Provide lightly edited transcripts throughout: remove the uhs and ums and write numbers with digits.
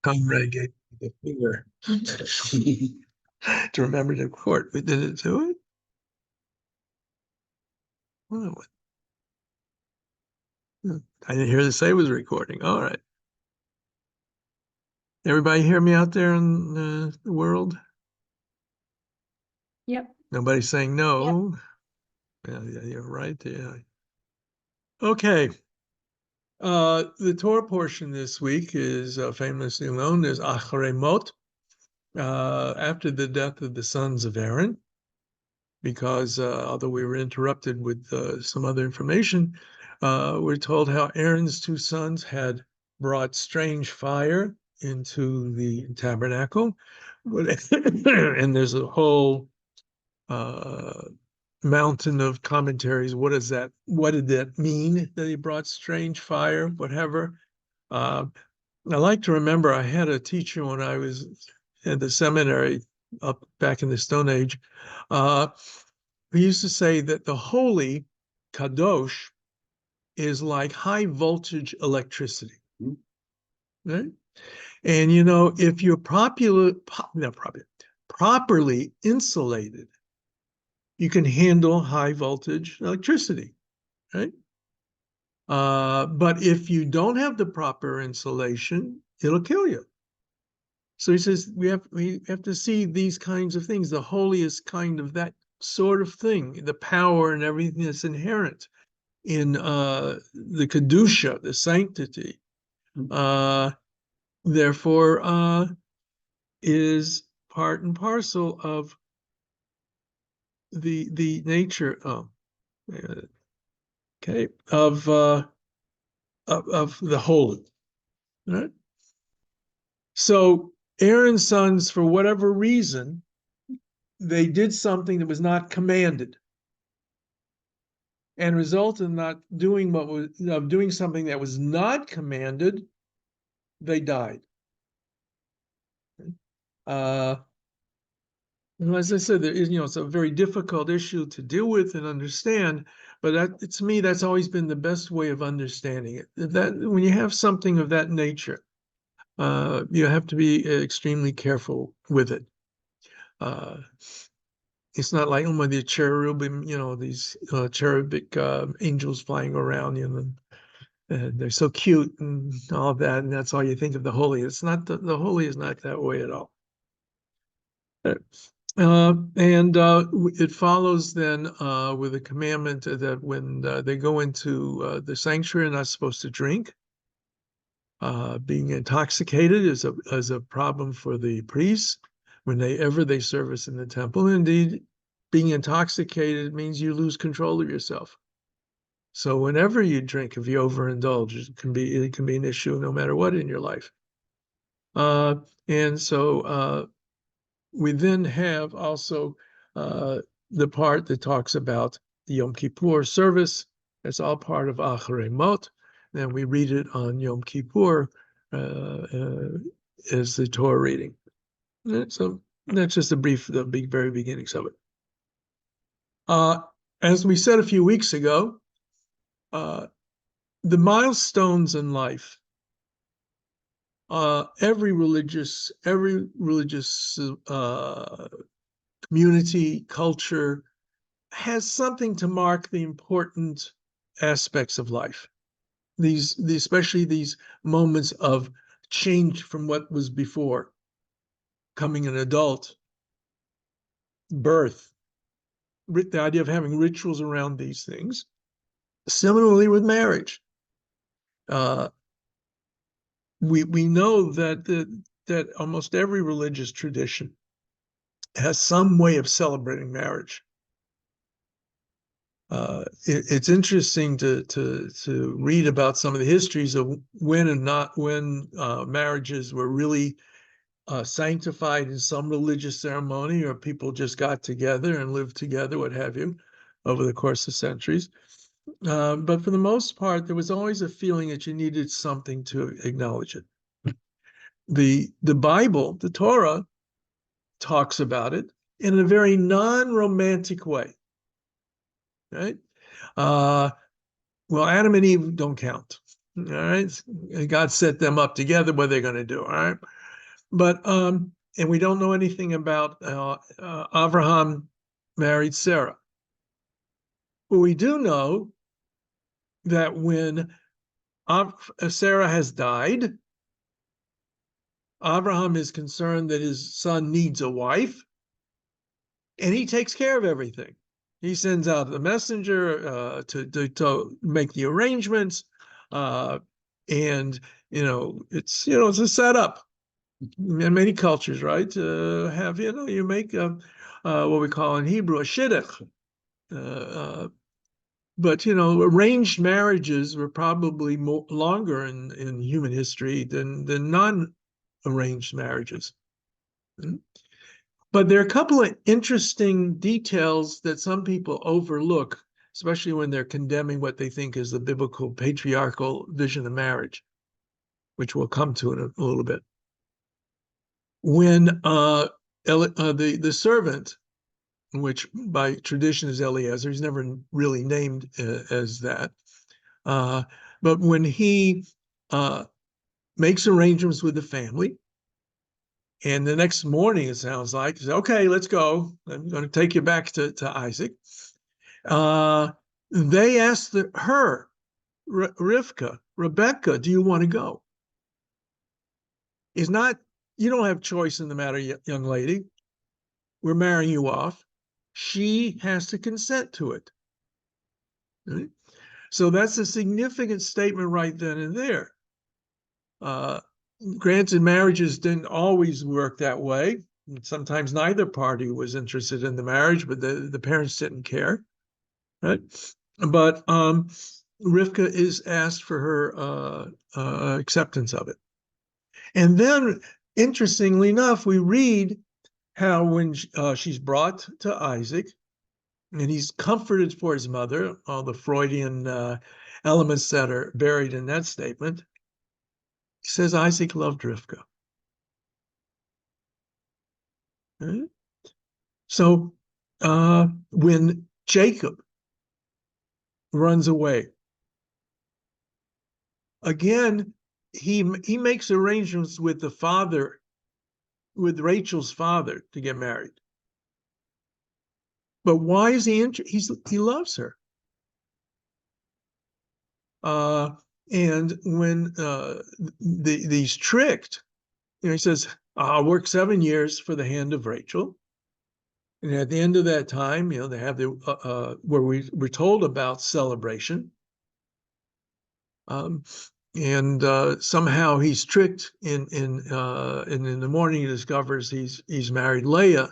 Comrade gave me the finger to remember to court. We did it do it? Oh, I didn't hear the say it was recording. All right. Everybody hear me out there in the world? Yep. Nobody's saying no. Yep. Yeah, you're right. Yeah. Okay. The Torah portion this week is famously known as Acharei Mot, after the death of the sons of Aaron, because although we were interrupted with some other information, we're told how Aaron's two sons had brought strange fire into the tabernacle. And there's a whole mountain of commentaries. What is that? What did that mean that he brought strange fire, whatever? I like to remember I had a teacher when I was at the seminary up back in the Stone Age. He used to say that the holy, kadosh, is like high voltage electricity. Right? And if you're properly insulated, you can handle high voltage electricity, right? But if you don't have the proper insulation, it'll kill you. So he says we have to see these kinds of things. The holy is kind of that sort of thing, the power and everything that's inherent in the kedusha, the sanctity. Therefore, is part and parcel of the nature. Okay, of the holy. Right? So Aaron's sons, for whatever reason, they did something that was not commanded, and result in not doing doing something that was not commanded, they died. As I said, it's a very difficult issue to deal with and understand, but to me, that's always been the best way of understanding it. That when you have something of that nature, you have to be extremely careful with it. It's not like the cherubim, these cherubic angels flying around, and they're so cute and all that, and that's all you think of the holy. It's not the holy is not that way at all. And it follows then with a commandment that when they go into the sanctuary, they're not supposed to drink. Being intoxicated is a problem for the priests whenever they service in the temple. Indeed, being intoxicated means you lose control of yourself. So whenever you drink, if you overindulge, it can be an issue no matter what in your life. And so we then have also the part that talks about the Yom Kippur service. That's all part of Acharei Mot. Then we read it on Yom Kippur as the Torah reading. So that's just the very beginnings of it. As we said a few weeks ago, the milestones in life, every religious community, culture has something to mark the important aspects of life. Especially these moments of change from what was before, becoming an adult, birth, the idea of having rituals around these things. Similarly with marriage, we know that almost every religious tradition has some way of celebrating marriage. It's interesting to read about some of the histories of when and not when marriages were really sanctified in some religious ceremony, or people just got together and lived together, what have you, over the course of centuries. But for the most part, there was always a feeling that you needed something to acknowledge it. The Bible, the Torah, talks about it in a very non-romantic way. Right? Well, Adam and Eve don't count. All right. God set them up together, what they're going to do. All right. But, and we don't know anything about Abraham married Sarah. But we do know that when Sarah has died, Abraham is concerned that his son needs a wife, and he takes care of everything. He sends out the messenger to make the arrangements, and it's it's a setup in many cultures, right? Have you make what we call in Hebrew a shidduch. But arranged marriages were probably longer in human history than non-arranged marriages. But there are a couple of interesting details that some people overlook, especially when they're condemning what they think is the biblical patriarchal vision of marriage, which we'll come to in a little bit. When the servant, which by tradition is Eliezer, he's never really named as that, but when he makes arrangements with the family, and the next morning, it sounds like, he says, okay, let's go. I'm going to take you back to Isaac. They asked her, Rivka, Rebecca, do you want to go? It's not, you don't have choice in the matter, young lady. We're marrying you off. She has to consent to it. Right? So that's a significant statement right then and there. Granted, marriages didn't always work that way. Sometimes neither party was interested in the marriage, but the parents didn't care, right? But Rivka is asked for her acceptance of it. And then, interestingly enough, we read how when she's brought to Isaac, and he's comforted for his mother, all the Freudian elements that are buried in that statement, he says Isaac loved Rivka. Right? So when Jacob runs away, again, he makes arrangements with the father, with Rachel's father, to get married. But why is he he loves her. And when he's tricked, he says, I'll work 7 years for the hand of Rachel. And at the end of that time, they have the where we're told about celebration. And somehow he's tricked and in the morning he discovers he's married Leah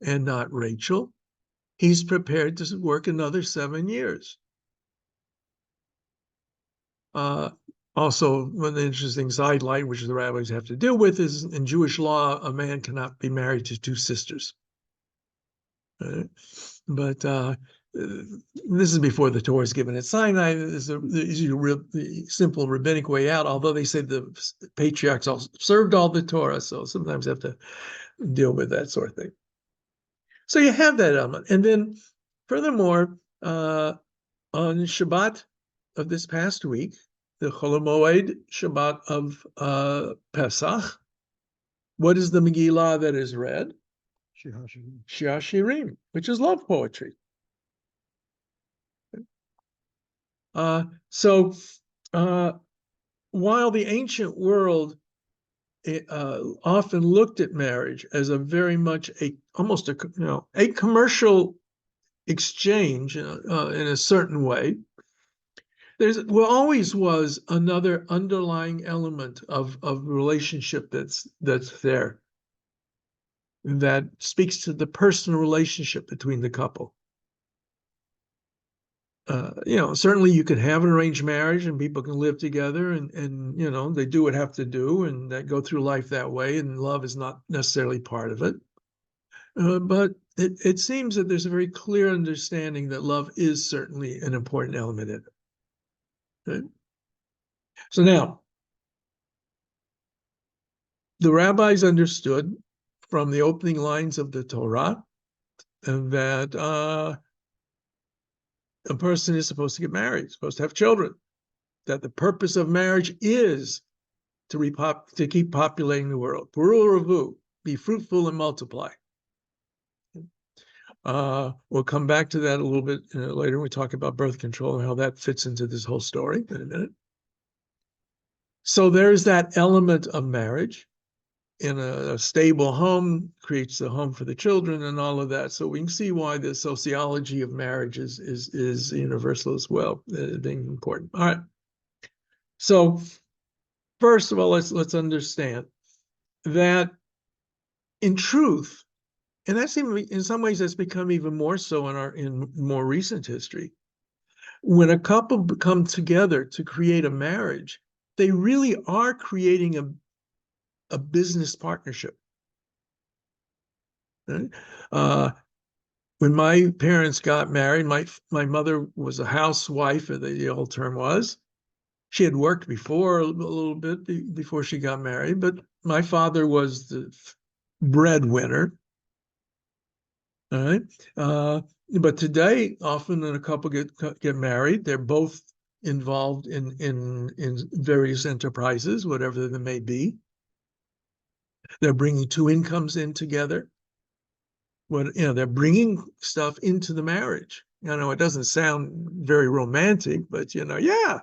and not Rachel. He's prepared to work another 7 years. Also, one interesting sidelight, which the rabbis have to deal with, is in Jewish law, a man cannot be married to 2 sisters. But this is before the Torah is given at Sinai. This is the simple rabbinic way out, although they say the patriarchs all served all the Torah, so sometimes have to deal with that sort of thing. So you have that element. And then furthermore, on Shabbat of this past week, the Chol Hamoed Shabbat of Pesach, what is the Megillah that is read? Shir Hashirim, which is love poetry. So while the ancient world often looked at marriage as a very much almost a commercial exchange in a certain way, there always was another underlying element of relationship that's there, that speaks to the personal relationship between the couple. Certainly you could have an arranged marriage and people can live together and they do what have to do and they go through life that way, and love is not necessarily part of it. But it seems that there's a very clear understanding that love is certainly an important element in it. Right? So now, the rabbis understood from the opening lines of the Torah that a person is supposed to get married, supposed to have children. that the purpose of marriage is to keep populating the world. Peru revu, be fruitful and multiply. We'll come back to that a little bit later when we talk about birth control and how that fits into this whole story in a minute. So there's that element of marriage. In a stable home creates a home for the children and all of that. So we can see why the sociology of marriage is universal as well, being important. All right. So first of all, let's understand that in truth, and that's in some ways that's become even more so in more recent history. When a couple come together to create a marriage, they really are creating a business partnership. Right? When my parents got married, my mother was a housewife, the old term was. She had worked before a little bit before she got married, but my father was the breadwinner. All right. But today, often when a couple get married, they're both involved in various enterprises, whatever they may be. They're bringing two incomes in together. They're bringing stuff into the marriage. It doesn't sound very romantic, but yeah.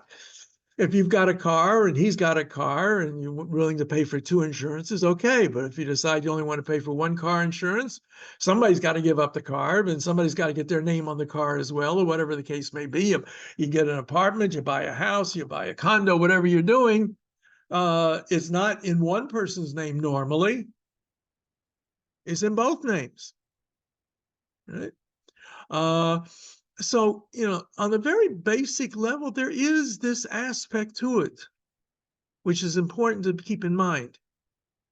If you've got a car and he's got a car and you're willing to pay for two insurances, okay. But if you decide you only want to pay for one car insurance, somebody's got to give up the car and somebody's got to get their name on the car as well, or whatever the case may be. You get an apartment, you buy a house, you buy a condo, whatever you're doing. It's not in one person's name normally. It's in both names. Right? So, on a very basic level, there is this aspect to it, which is important to keep in mind.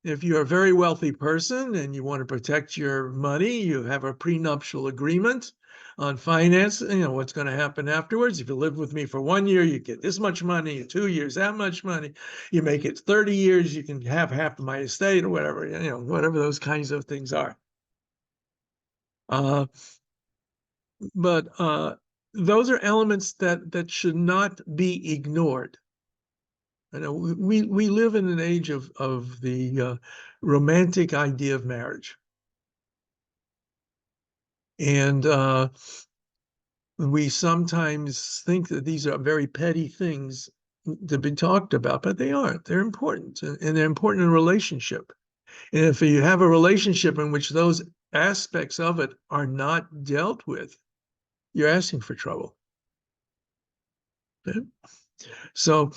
If you're a very wealthy person and you want to protect your money, you have a prenuptial agreement on finance, what's going to happen afterwards. If you live with me for 1 year, you get this much money, 2 years, that much money. You make it 30 years, you can have half of my estate or whatever, whatever those kinds of things are. But those are elements that should not be ignored. We live in an age of the romantic idea of marriage, and we sometimes think that these are very petty things to be talked about, but they aren't. They're important, and they're important in a relationship. And if you have a relationship in which those aspects of it are not dealt with, you're asking for trouble. Okay? So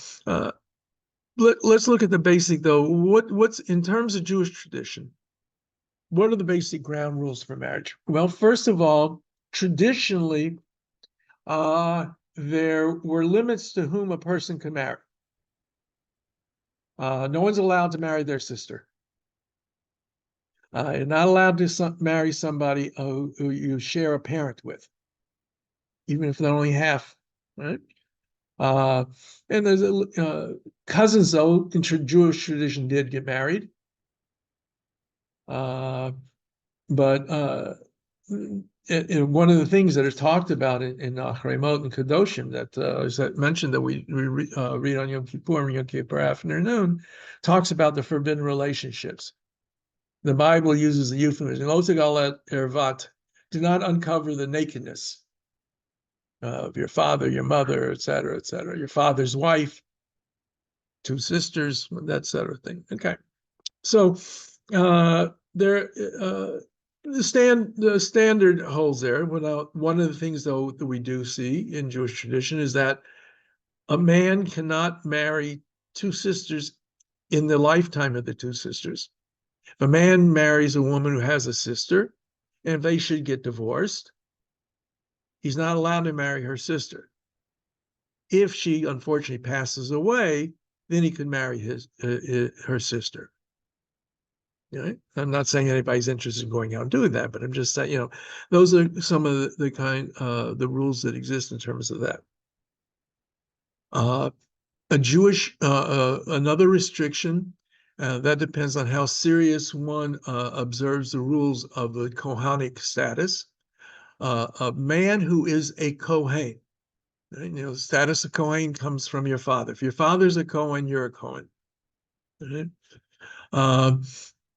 let's look at the basic, though. What's in terms of Jewish tradition? What are the basic ground rules for marriage? Well, first of all, traditionally, there were limits to whom a person could marry. No one's allowed to marry their sister. You're not allowed to marry somebody who you share a parent with, even if they're only half, right? And there's cousins, though, in Jewish tradition did get married. But one of the things that is talked about in Acharei Mot and Kedoshim that is mentioned that we read on Yom Kippur and Yom Kippur afternoon talks about the forbidden relationships. The Bible uses the euphemism, Lo tegalah ervat, do not uncover the nakedness of your father, your mother, et cetera, your father's wife, two sisters, that sort of thing. Okay. So the standard holds there. One of the things, though, that we do see in Jewish tradition is that a man cannot marry two sisters in the lifetime of the two sisters. If a man marries a woman who has a sister, and if they should get divorced, he's not allowed to marry her sister. If she unfortunately passes away, then he could marry her sister. I'm not saying anybody's interested in going out and doing that, but I'm just saying, those are some of the rules that exist in terms of that. Another restriction that depends on how serious one observes the rules of the Kohanic status. A man who is a Kohen, Right? You know, the status of Kohen comes from your father. If your father's a Kohen, you're a Kohen. Right?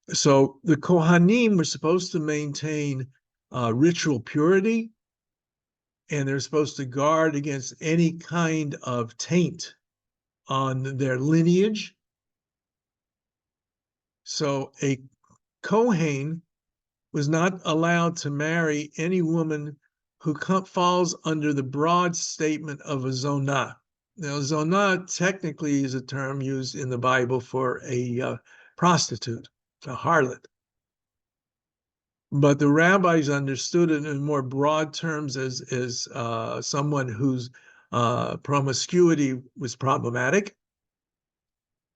So the Kohanim were supposed to maintain ritual purity, and they're supposed to guard against any kind of taint on their lineage. So a Kohen was not allowed to marry any woman who falls under the broad statement of a zonah. Now, zonah technically is a term used in the Bible for a prostitute, a harlot. But the rabbis understood it in more broad terms as someone whose promiscuity was problematic.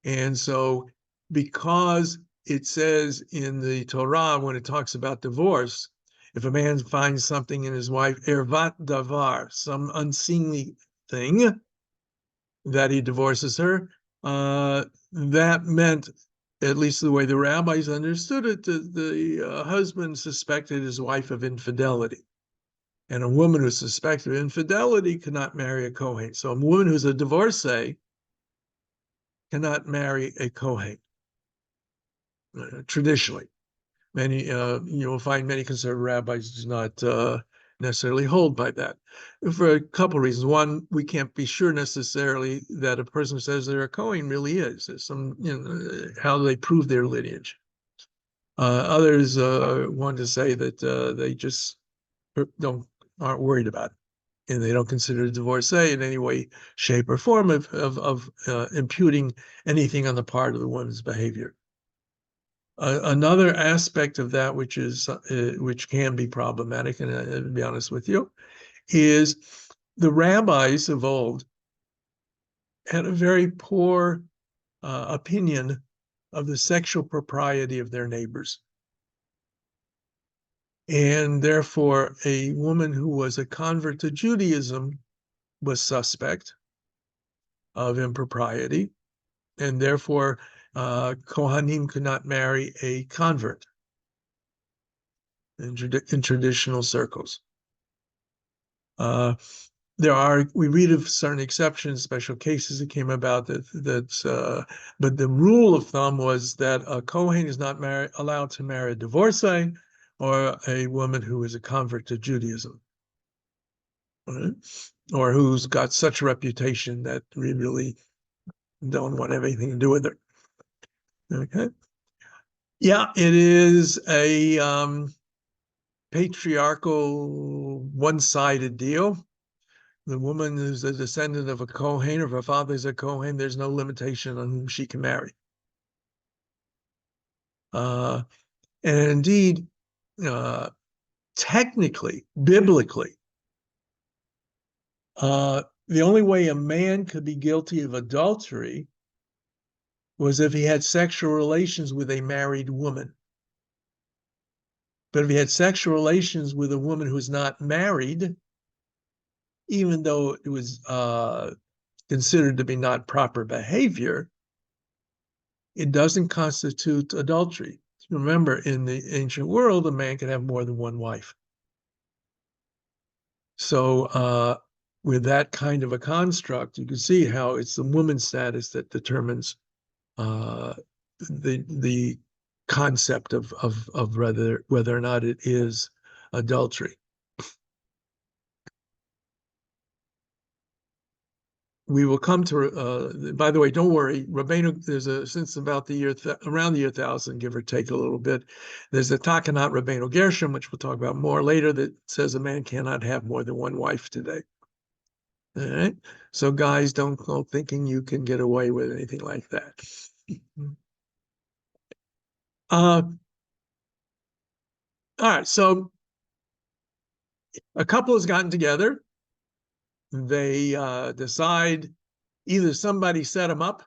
And so, because it says in the Torah, when it talks about divorce, if a man finds something in his wife, ervat davar, some unseemly thing, that he divorces her, that meant, at least the way the rabbis understood it, the husband suspected his wife of infidelity. And a woman who's suspected of infidelity cannot marry a Kohen. So a woman who's a divorcee cannot marry a Kohen, traditionally. Many, you will find many conservative rabbis do not necessarily hold by that for a couple of reasons. One, we can't be sure necessarily that a person who says they're a Kohen really is. There's some, how do they prove their lineage? Others want to say that they just aren't worried about it, and they don't consider a divorcee in any way, shape, or form of imputing anything on the part of the woman's behavior. Another aspect of that, which can be problematic, and to be honest with you, is the rabbis of old had a very poor opinion of the sexual propriety of their neighbors. And therefore, a woman who was a convert to Judaism was suspect of impropriety, and therefore Kohanim could not marry a convert in traditional circles. We read of certain exceptions, special cases that came about but the rule of thumb was that a Kohen is not allowed to marry a divorcee or a woman who is a convert to Judaism, right? Or who's got such a reputation that we really don't want anything to do with her. Okay. Yeah, it is a patriarchal, one-sided deal. The woman is a descendant of a Kohen, or if her father's a Kohen, there's no limitation on whom she can marry. And indeed, technically, biblically, the only way a man could be guilty of adultery was if he had sexual relations with a married woman. But if he had sexual relations with a woman who's not married, even though it was considered to be not proper behavior, it doesn't constitute adultery. Remember, in the ancient world, a man could have more than one wife. So with that kind of a construct, you can see how it's the woman's status that determines the concept of whether or not it is adultery. We will come to, by the way, don't worry, Rabbeinu, since about the year, around the year 1000, give or take a little bit, there's a Takanat Rabbeinu Gershom, which we'll talk about more later, that says a man cannot have more than one wife today. All right? So guys, don't go thinking you can get away with anything like that. All right, so a couple has gotten together. They decide either somebody set them up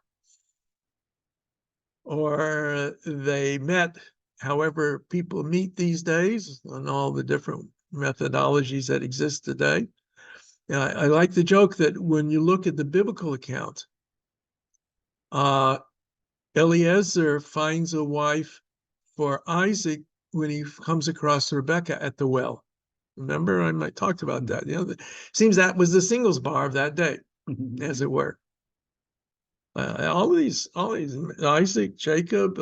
or they met, however people meet these days, and all the different methodologies that exist today. I like the joke that when you look at the biblical account, Eliezer finds a wife for Isaac when he comes across Rebekah at the well. Remember, I talked about that. Seems that was the singles bar of that day, as it were. All these, Isaac, Jacob,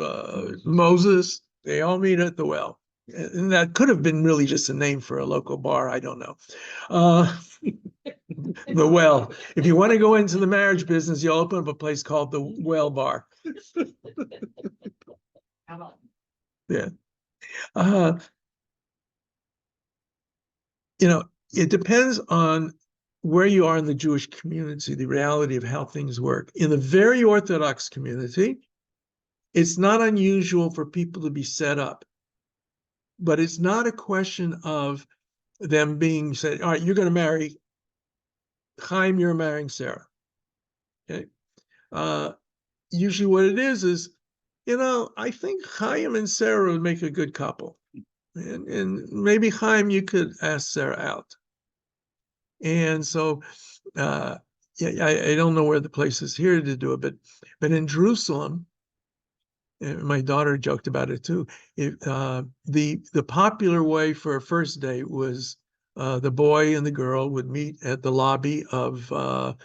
Moses, they all meet at the well. And that could have been really just a name for a local bar. I don't know. The Well. If you want to go into the marriage business, you open up a place called the Well Bar. Yeah. It depends on where you are in the Jewish community, the reality of how things work. In the very Orthodox community, it's not unusual for people to be set up, but it's not a question of them being said, all right, you're going to marry Chaim, you're marrying Sarah. Okay. Usually what it is, I think Chaim and Sarah would make a good couple. And maybe Chaim, you could ask Sarah out. And so, I don't know where the place is here to do it, but in Jerusalem, my daughter joked about it too. The popular way for a first date was the boy and the girl would meet at the lobby of a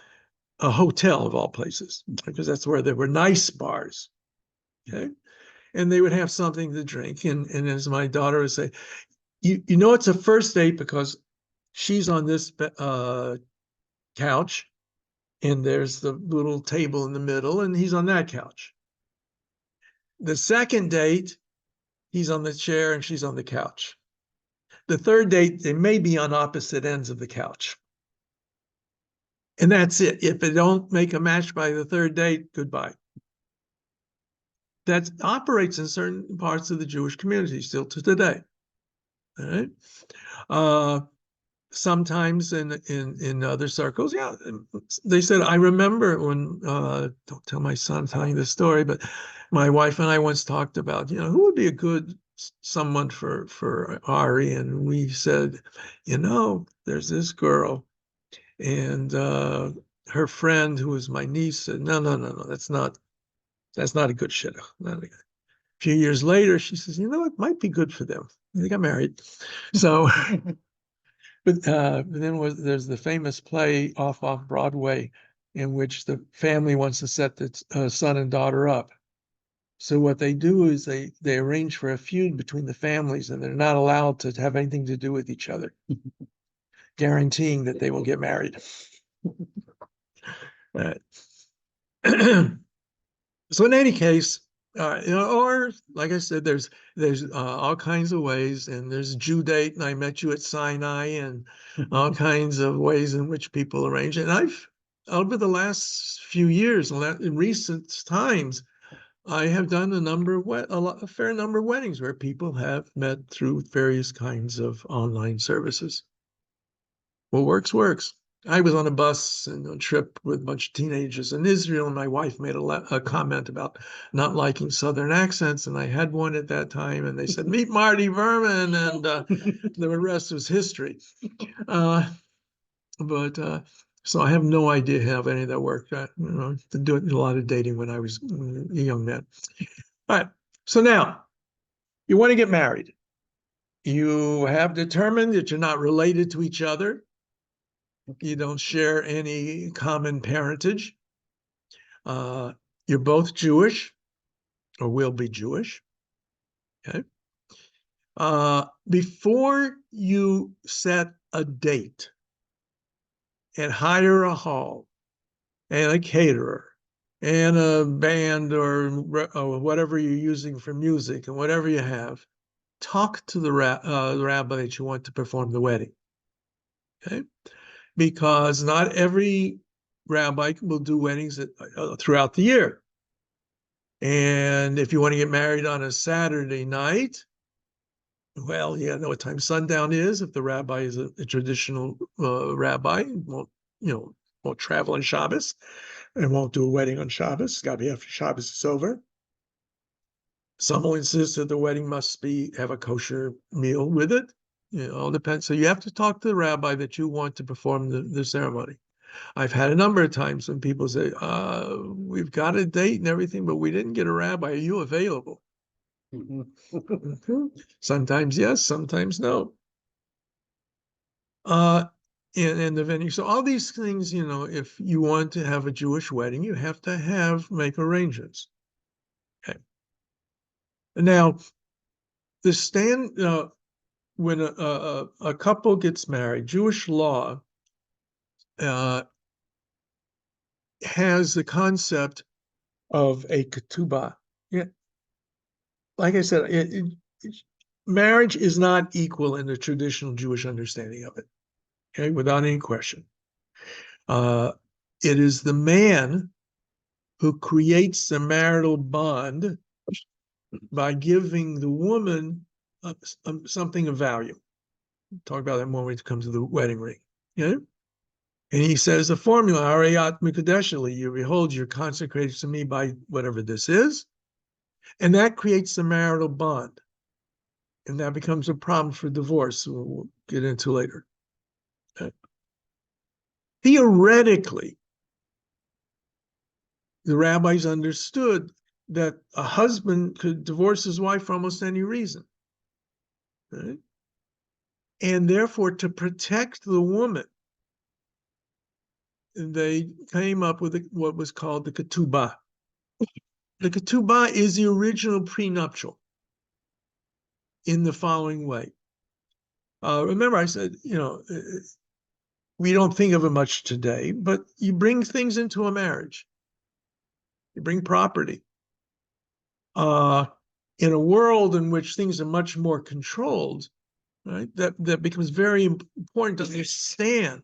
hotel of all places, because that's where there were nice bars. Okay, and they would have something to drink, and as my daughter would say, it's a first date because she's on this couch, and there's the little table in the middle, and he's on that couch. The second date, he's on the chair and she's on the couch. The third date, they may be on opposite ends of the couch. And that's it. If they don't make a match by the third date, goodbye. That operates in certain parts of the Jewish community still to today. All right. Sometimes in other circles, yeah, they said, I remember when, don't tell my son telling this story, but my wife and I once talked about, who would be a good someone for Ari, and we said, there's this girl, and her friend, who was my niece, said, no, that's not a good shidduch. A few years later, she says, it might be good for them. They got married. So, but then there's the famous play off Broadway in which the family wants to set the son and daughter up. So what they do is they arrange for a feud between the families, and they're not allowed to have anything to do with each other, guaranteeing that they will get married. So in any case, or like I said, there's all kinds of ways, and there's Jew date, and I met you at Sinai, and all kinds of ways in which people arrange it. And I've, over the last few years, in recent times, I have done a fair number of weddings where people have met through various kinds of online services. What works. I was on a bus and a trip with a bunch of teenagers in Israel, and my wife made a comment about not liking Southern accents, and I had one at that time, and they said, meet Marty Verman, and the rest was history. So I have no idea how any of that worked. Did a lot of dating when I was a young man. All right, so now you want to get married. You have determined that you're not related to each other. You don't share any common parentage. You're both Jewish, or will be Jewish. Okay. Before you set a date and hire a hall and a caterer and a band or whatever you're using for music and whatever you have, talk to the rabbi that you want to perform the wedding. Okay. Because not every rabbi will do weddings throughout the year. And if you want to get married on a Saturday night, well, you know what time sundown is. If the rabbi is a traditional rabbi, won't travel on Shabbos and won't do a wedding on Shabbos. It's got to be after Shabbos is over. Some will insist that the wedding must have a kosher meal with it. It all depends. So you have to talk to the rabbi that you want to perform the ceremony. I've had a number of times when people say, we've got a date and everything, but we didn't get a rabbi. Are you available? Sometimes yes, sometimes no. And the venue. So all these things, if you want to have a Jewish wedding, you have to make arrangements. Okay. Now, when a couple gets married, Jewish law has the concept of a ketubah. Yeah, like I said, marriage is not equal in the traditional Jewish understanding of it. Okay, without any question. It is the man who creates the marital bond by giving the woman something of value. We'll talk about that more when it comes to the wedding ring. Yeah. And he says the formula, Arayat Mikudeshali, you behold, you're consecrated to me by whatever this is. And that creates the marital bond. And that becomes a problem for divorce, we'll get into later. Okay. Theoretically, the rabbis understood that a husband could divorce his wife for almost any reason. Right? And therefore, to protect the woman, they came up with what was called the ketubah. The ketubah is the original prenuptial in the following way. Remember, I said, we don't think of it much today, but you bring things into a marriage. You bring property. In a world in which things are much more controlled, right? That becomes very important to understand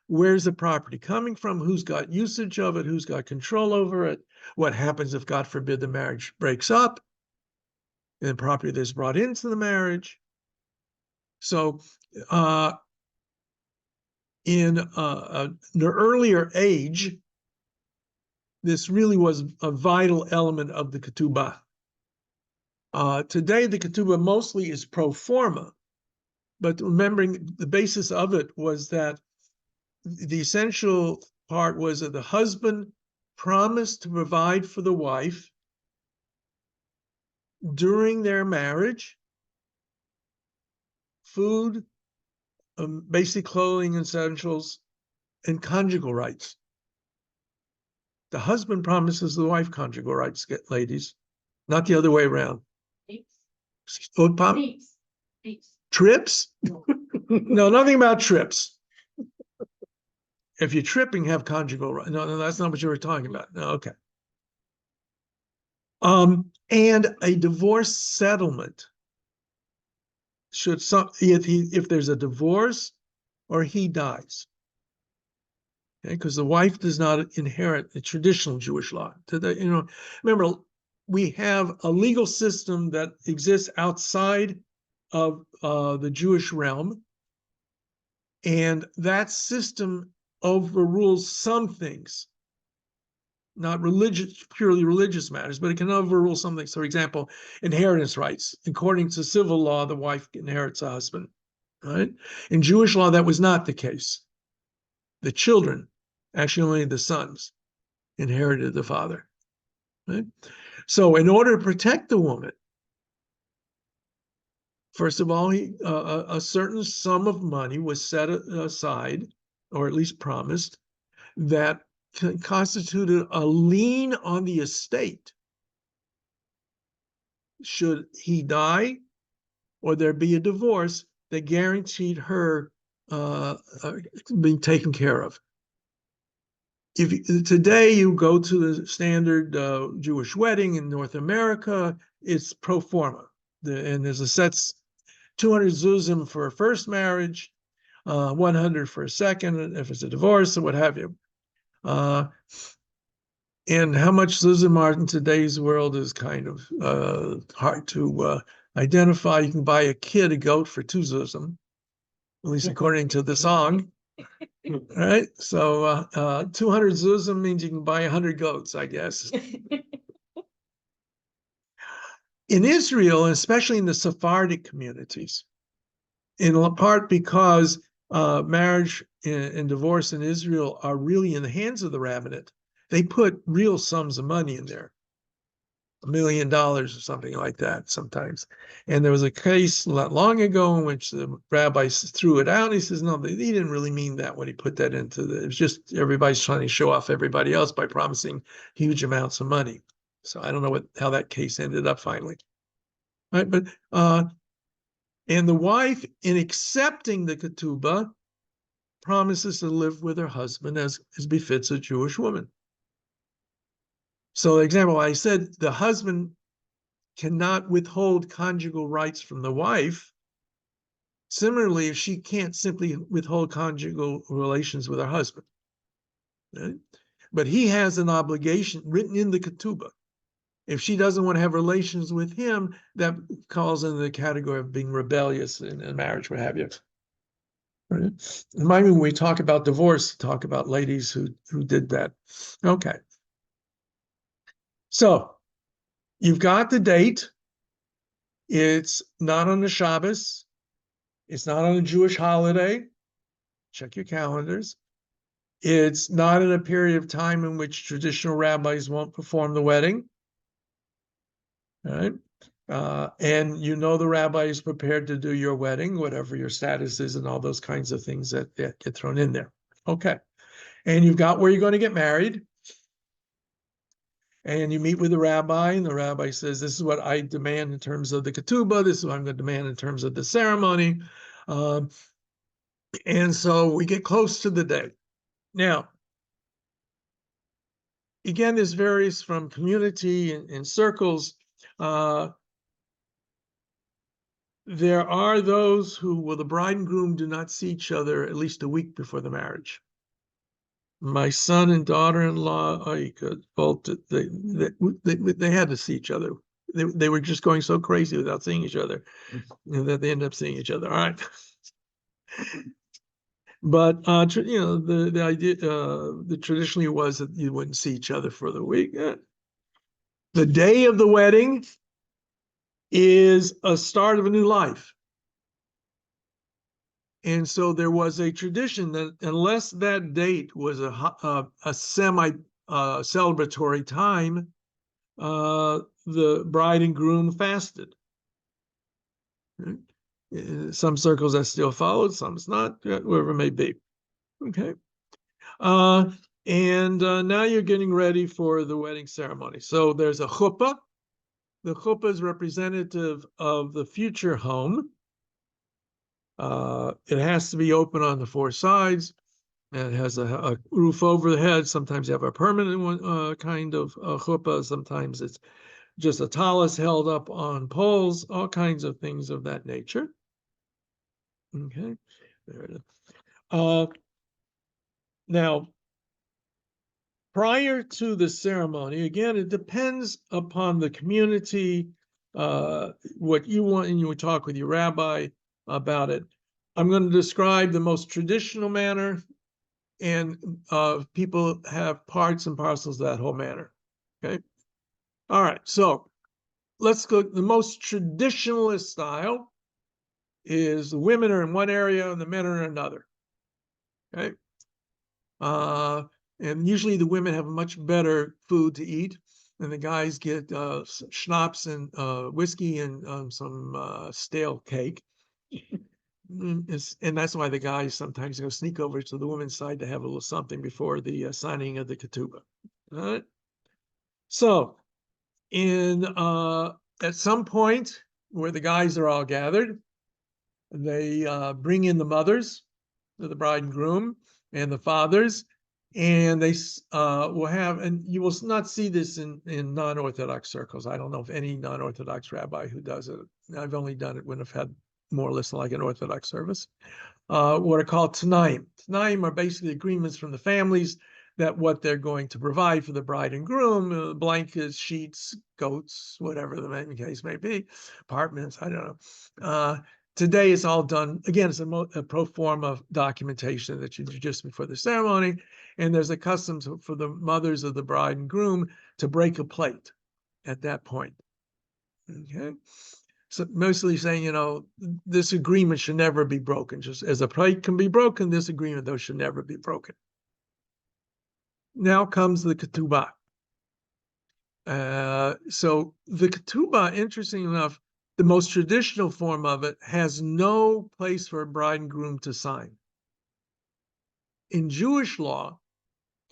where's the property coming from, who's got usage of it, who's got control over it, what happens if, God forbid, the marriage breaks up, and the property that's brought into the marriage. So in an earlier age, this really was a vital element of the ketubah. Today, the ketubah mostly is pro forma, but remembering the basis of it was that the essential part was that the husband promised to provide for the wife during their marriage, food, basic clothing, essentials, and conjugal rights. The husband promises the wife conjugal rights, ladies, not the other way around. Trips? No, nothing about trips. If you're tripping, have conjugal rights. No, that's not what you were talking about. No, okay. And a divorce settlement should if there's a divorce or he dies. Okay, because the wife does not inherit the traditional Jewish law. Remember, we have a legal system that exists outside of the Jewish realm, and that system overrules some things, not purely religious matters, but it can overrule some things. For example, inheritance rights. According to civil law, the wife inherits a husband. Right? In Jewish law, that was not the case. The children, actually only the sons, inherited the father. Right? So in order to protect the woman, first of all, a certain sum of money was set aside, or at least promised, that constituted a lien on the estate should he die or there be a divorce that guaranteed her being taken care of. Today you go to the standard Jewish wedding in North America, it's pro forma, and there's a set 200 zuzim for a first marriage, 100 for a second, if it's a divorce or what have you. And how much zuzim are in today's world is kind of hard to identify. You can buy a kid a goat for 2 zuzim, at least according to the song. Right? So 200 zuzim means you can buy 100 goats, I guess. In Israel, and especially in the Sephardic communities, in part because marriage and divorce in Israel are really in the hands of the rabbinate, they put real sums of money in there. $1 million or something like that sometimes. And there was a case not long ago in which the rabbi threw it out. He says, no, he didn't really mean that when he put that into it was just everybody's trying to show off everybody else by promising huge amounts of money. So I don't know how that case ended up finally. Right, but and the wife, in accepting the ketubah, promises to live with her husband as befits a Jewish woman. So, example, I said the husband cannot withhold conjugal rights from the wife. Similarly, she can't simply withhold conjugal relations with her husband. Right? But he has an obligation written in the ketubah. If she doesn't want to have relations with him, that falls into the category of being rebellious in marriage, what have you. Right? Remind me when we talk about divorce, talk about ladies who did that. Okay. So you've got the date. It's not on the Shabbos. It's not on a Jewish holiday. Check your calendars. It's not in a period of time in which traditional rabbis won't perform the wedding. All right. And you know the rabbi is prepared to do your wedding, whatever your status is, and all those kinds of things that get thrown in there. Okay. And you've got where you're going to get married. And you meet with the rabbi, and the rabbi says, this is what I demand in terms of the ketubah. This is what I'm going to demand in terms of the ceremony. And so we get close to the day. Now, again, this varies from community and circles. There are those who, well, the bride and groom do not see each other at least a week before the marriage. My son and daughter-in-law, both they had to see each other. They were just going so crazy without seeing each other that they ended up seeing each other. All right. But the idea, the traditionally was that you wouldn't see each other for the week. The day of the wedding is a start of a new life. And so there was a tradition that unless that date was a semi-celebratory time, the bride and groom fasted. In some circles that still followed, some it's not, whoever it may be. Okay. And now you're getting ready for the wedding ceremony. So there's a chuppah. The chuppah is representative of the future home. It has to be open on the four sides. And it has a roof over the head. Sometimes you have a permanent one, kind of chuppah. Sometimes it's just a tallis held up on poles, all kinds of things of that nature. Okay. There it is. Now, prior to the ceremony, again, it depends upon the community, what you want, and you would talk with your rabbi about it. I'm going to describe the most traditional manner, and people have parts and parcels of that whole manner. Okay. All right. So let's go. The most traditionalist style is the women are in one area and the men are in another. Okay. And usually the women have much better food to eat, and the guys get schnapps and whiskey and some stale cake. And that's why the guys sometimes go sneak over to the women's side to have a little something before the signing of the ketubah. All right. So, at some point where the guys are all gathered, they bring in the mothers of the bride and groom and the fathers, and they will have, and you will not see this in non-Orthodox circles. I don't know of any non-Orthodox rabbi who does it. I've only done it when I've had more or less like an Orthodox service. What are called Tanaim. Tanaim are basically agreements from the families that what they're going to provide for the bride and groom, blankets, sheets, goats, whatever the case may be, apartments, I don't know. Today it's all done, again, it's a pro forma documentation that you do just before the ceremony, and there's a custom for the mothers of the bride and groom to break a plate at that point. Okay. So mostly saying, this agreement should never be broken. Just as a plate can be broken, this agreement, though, should never be broken. Now comes the ketubah. So the ketubah, interesting enough, the most traditional form of it has no place for a bride and groom to sign. In Jewish law,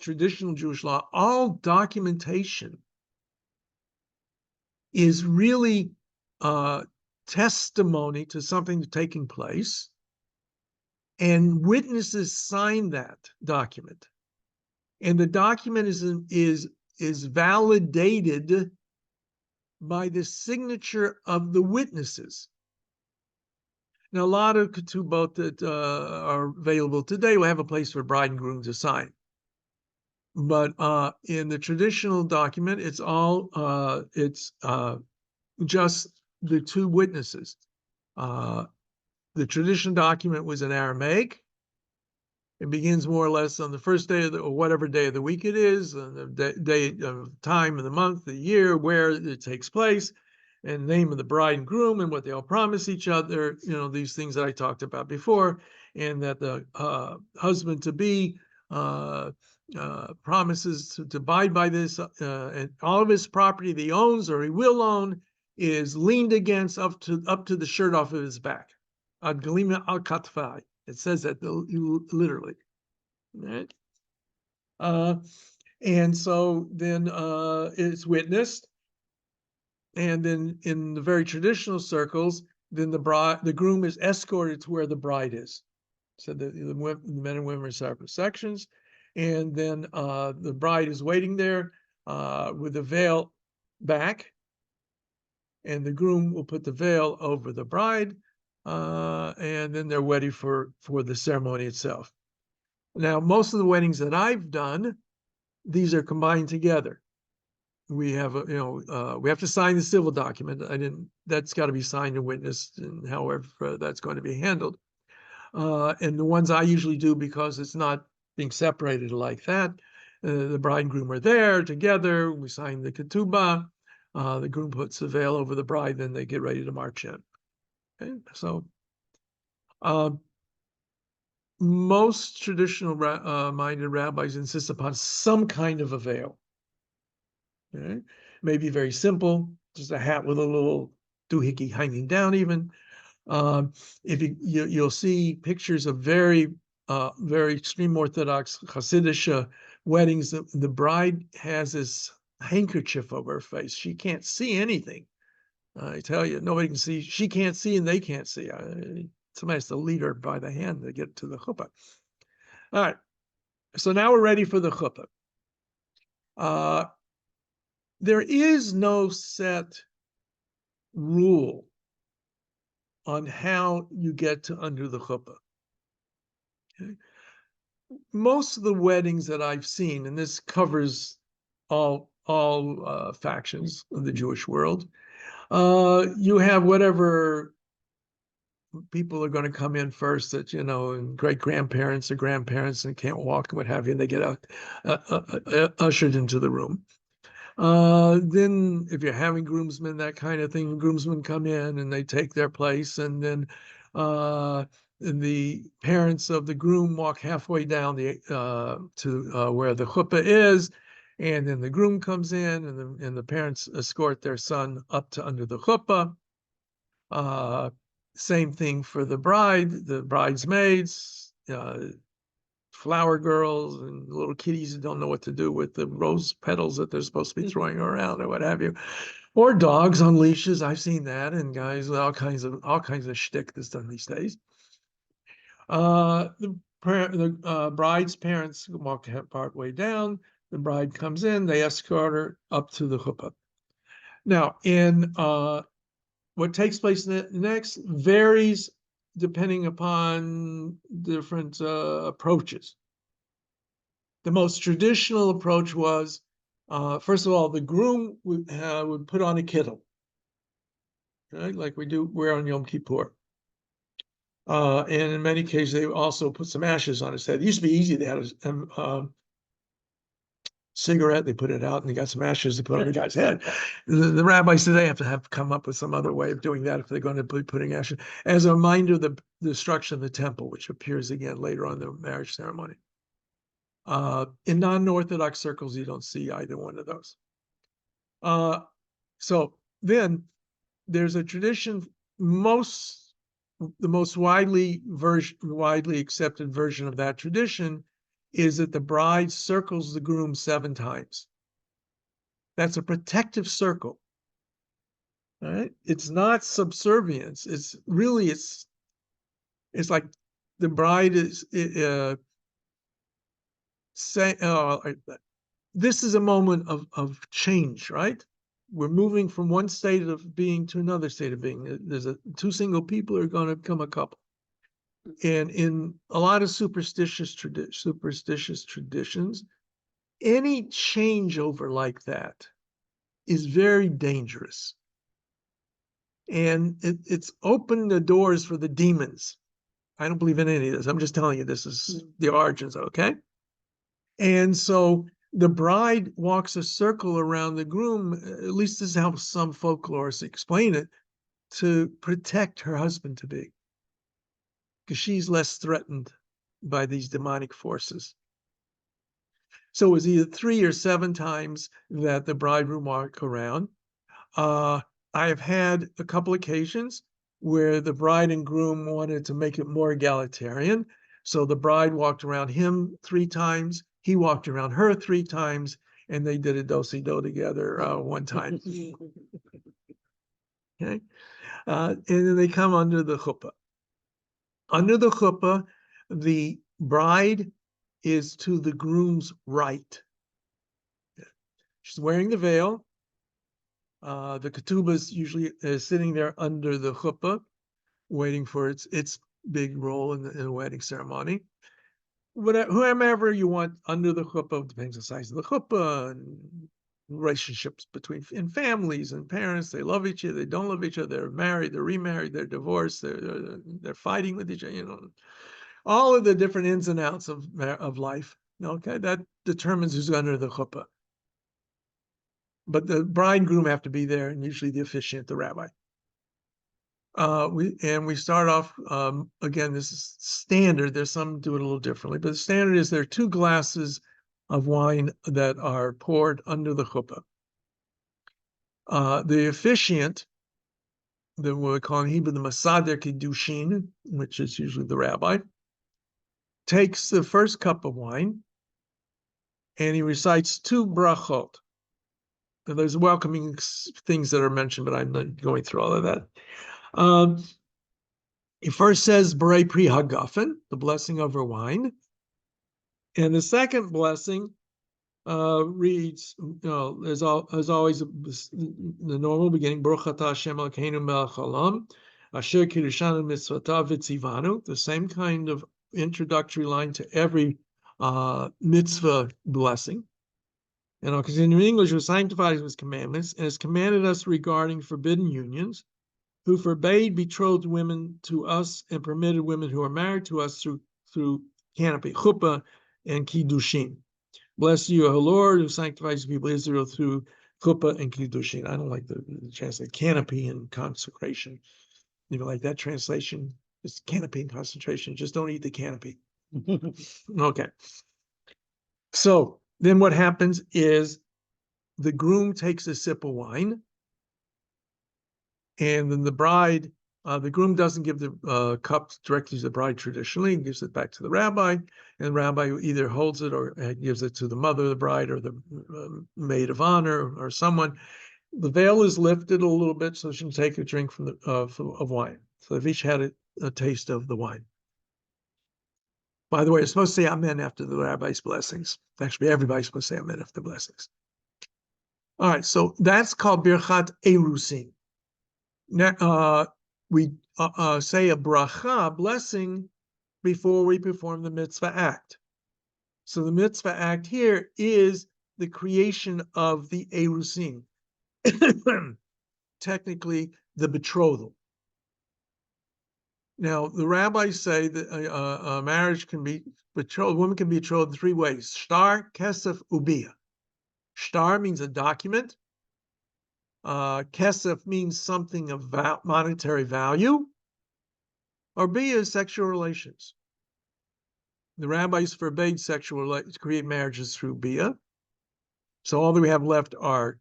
traditional Jewish law, all documentation is really testimony to something taking place, and witnesses sign that document. And the document is validated by the signature of the witnesses. Now, a lot of ketubot that are available today will have a place for bride and groom to sign. But in the traditional document, it's all just the two witnesses. The traditional document was in Aramaic. It begins more or less on the first day of the, or whatever day of the week it is, the day of time of the month, the year, where it takes place, and the name of the bride and groom and what they all promise each other, these things that I talked about before, and that the husband to be promises to abide by this, and all of his property that he owns or he will own is leaned against up to the shirt off of his back. Ad galima al katfai. It says that literally, right? And so then it's witnessed, and then in the very traditional circles, then the groom is escorted to where the bride is. So the men and women are separate sections, and then the bride is waiting there with the veil back, and the groom will put the veil over the bride, and then they're ready for the ceremony itself. Now, most of the weddings that I've done, these are combined together. We have we have to sign the civil document. That's got to be signed and witnessed, and however that's going to be handled. And the ones I usually do, because it's not being separated like that, the bride and groom are there together. We sign the ketubah. The groom puts the veil over the bride, then they get ready to march in. Okay? So most traditional minded rabbis insist upon some kind of a veil. Okay? Maybe very simple, just a hat with a little doohickey hanging down even. If you'll see pictures of very extreme Orthodox Hasidic weddings, the bride has this handkerchief over her face. She can't see anything. I tell you, nobody can see. She can't see, and they can't see. Somebody has to lead her by the hand to get to the chuppah. All right. So now we're ready for the chuppah. There is no set rule on how you get to under the chuppah. Okay? Most of the weddings that I've seen, and this covers all factions of the Jewish world, you have whatever people are going to come in first, that and great grandparents or grandparents and can't walk and what have you, and they get ushered into the room. Then if you're having groomsmen, that kind of thing, groomsmen come in and they take their place, and then the parents of the groom walk halfway down to where the chuppah is, and then the groom comes in, and the parents escort their son up to under the chuppah. Same thing for the bride, the bridesmaids, flower girls, and little kiddies who don't know what to do with the rose petals that they're supposed to be throwing around or what have you, or dogs on leashes. I've seen that, and guys with all kinds of shtick that's done these days. The bride's parents walk part way down. The bride comes in. They escort her up to the chuppah. Now, in what takes place next varies depending upon different approaches. The most traditional approach was, first of all, the groom would put on a kittel, right, like we do wear on Yom Kippur. And in many cases, they also put some ashes on his head. It used to be easy. They had a cigarette, they put it out, and they got some ashes to put on the guy's head. The rabbis today have to come up with some other way of doing that if they're going to be putting ashes, as a reminder of the destruction of the temple, which appears again later on in the marriage ceremony. In non-Orthodox circles, you don't see either one of those. So then there's a tradition, the most widely accepted version of that tradition is that the bride circles the groom 7 times. That's a protective circle. All right? It's not subservience. It's really, it's like the bride is saying, this is a moment of change, right? We're moving from one state of being to another state of being. There's two single people are going to become a couple. And in a lot of superstitious traditions, any changeover like that is very dangerous. And it's opened the doors for the demons. I don't believe in any of this. I'm just telling you, this is the origins, okay? And so the bride walks a circle around the groom, at least this is how some folklorists explain it, to protect her husband-to-be, because she's less threatened by these demonic forces. So it was either 3 or 7 times that the bridegroom walked around. I have had a couple occasions where the bride and groom wanted to make it more egalitarian. So the bride walked around him 3 times, he walked around her 3 times, and they did a do-si-do together one time. Okay, and then they come under the chuppah. Under the chuppah, the bride is to the groom's right. She's wearing the veil. The ketubah is usually sitting there under the chuppah, waiting for its big role in the wedding ceremony. Whoever you want under the chuppah, depends on the size of the chuppah, and relationships in families and parents. They love each other, they don't love each other, they're married, they're remarried, they're divorced, they're fighting with each other, you know, all of the different ins and outs of life. Okay, that determines who's under the chuppah. But the bride and groom have to be there, and usually the officiant, the rabbi. We start off, again, this is standard. There's some do it a little differently, but the standard is there are 2 glasses of wine that are poured under the chuppah. The officiant, what we call in Hebrew the Masader Kiddushin, which is usually the rabbi, takes the first cup of wine and he recites 2 brachot. And there's welcoming things that are mentioned, but I'm not going through all of that. He first says Borei Pri Hagafen, the blessing over wine. And the second blessing reads, as always, the normal beginning, Baruch atah Hashem Elokeinu melech haolam, asher kirushanu mitzvotav v'tzivanu, the same kind of introductory line to every mitzvah blessing. And I'll continue in English, who sanctifies his commandments and has commanded us regarding forbidden unions, who forbade betrothed women to us and permitted women who are married to us through canopy, chuppah, and kiddushin. Bless you, O Lord, who sanctifies the people of Israel through chuppah and kiddushin. I don't like the translate canopy and consecration. You know, like that translation, it's canopy and concentration. Just don't eat the canopy. Okay. So then what happens is the groom takes a sip of wine, and then the bride, the groom doesn't give the cup directly to the bride traditionally, he gives it back to the rabbi, and the rabbi either holds it or gives it to the mother of the bride or the maid of honor or someone. The veil is lifted a little bit so she can take a drink from of wine. So they've each had a taste of the wine. By the way, you're supposed to say amen after the rabbi's blessings. Actually, everybody's supposed to say amen after the blessings. All right, so that's called Birchat Erusin. Now, we say a bracha, blessing, before we perform the mitzvah act. So the mitzvah act here is the creation of the Erusin. Technically, the betrothal. Now, the rabbis say that a marriage can be betrothed, a woman can be betrothed 3 ways: shtar, kesef, ubia. Shtar means a document. Kesef means something of monetary value. Or bia is sexual relations. The rabbis forbade create marriages through bia. So all that we have left are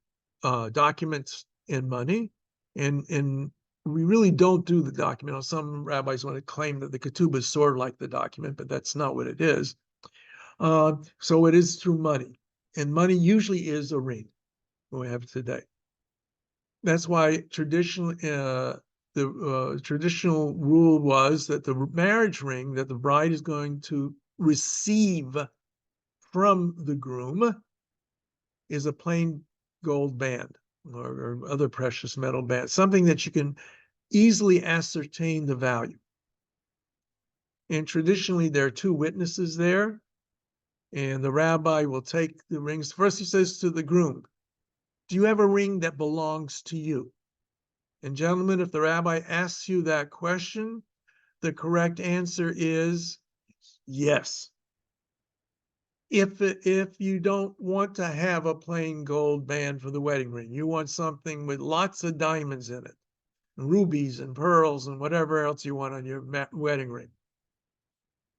documents and money, and we really don't do the document. Some rabbis want to claim that the ketubah is sort of like the document, but that's not what it is. So it is through money, and money usually is a ring. We have today. That's why the traditional rule was that the marriage ring that the bride is going to receive from the groom is a plain gold band or other precious metal band, something that you can easily ascertain the value. And traditionally, there are two witnesses there, and the rabbi will take the rings. First, he says to the groom, "Do you have a ring that belongs to you?" And gentlemen, if the rabbi asks you that question, the correct answer is yes. If you don't want to have a plain gold band for the wedding ring, you want something with lots of diamonds in it, rubies and pearls and whatever else you want on your wedding ring.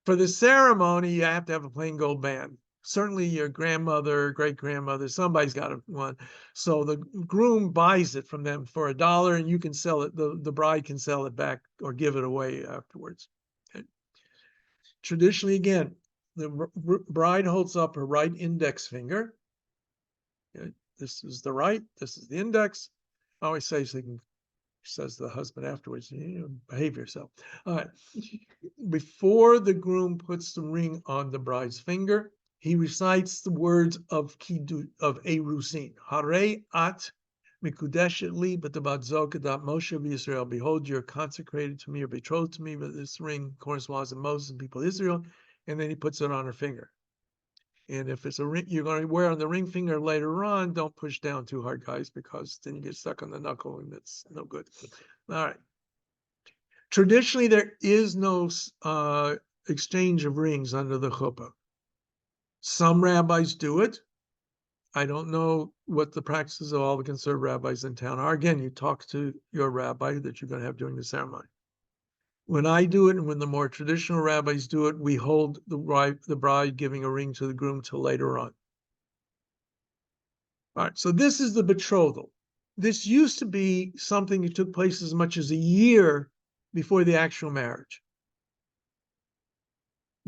For the ceremony, you have to have a plain gold band. Certainly your grandmother, great-grandmother, somebody's got one. So the groom buys it from them for $1 and you can sell it, the bride can sell it back or give it away afterwards. Okay. Traditionally, again, the bride holds up her right index finger. Okay. This is the right, this is the index. I always say so you can, says to the husband afterwards, behave yourself. All right. Before the groom puts the ring on the bride's finger, he recites the words of Erusin. Hare at mikudeshet li b'tabat zokadat Moshe v'Yisrael. Behold, you're consecrated to me or betrothed to me, but this ring corresponds to Moses and people of Israel. And then he puts it on her finger. And if it's a ring you're going to wear on the ring finger later on, don't push down too hard, guys, because then you get stuck on the knuckle and that's no good. All right. Traditionally, there is no exchange of rings under the chuppah. Some rabbis do it. I don't know what the practices of all the conservative rabbis in town are. Again, you talk to your rabbi that you're going to have during the ceremony. When I do it and when the more traditional rabbis do it, we hold the bride giving a ring to the groom till later on. All right, so this is the betrothal. This used to be something that took place as much as a year before the actual marriage.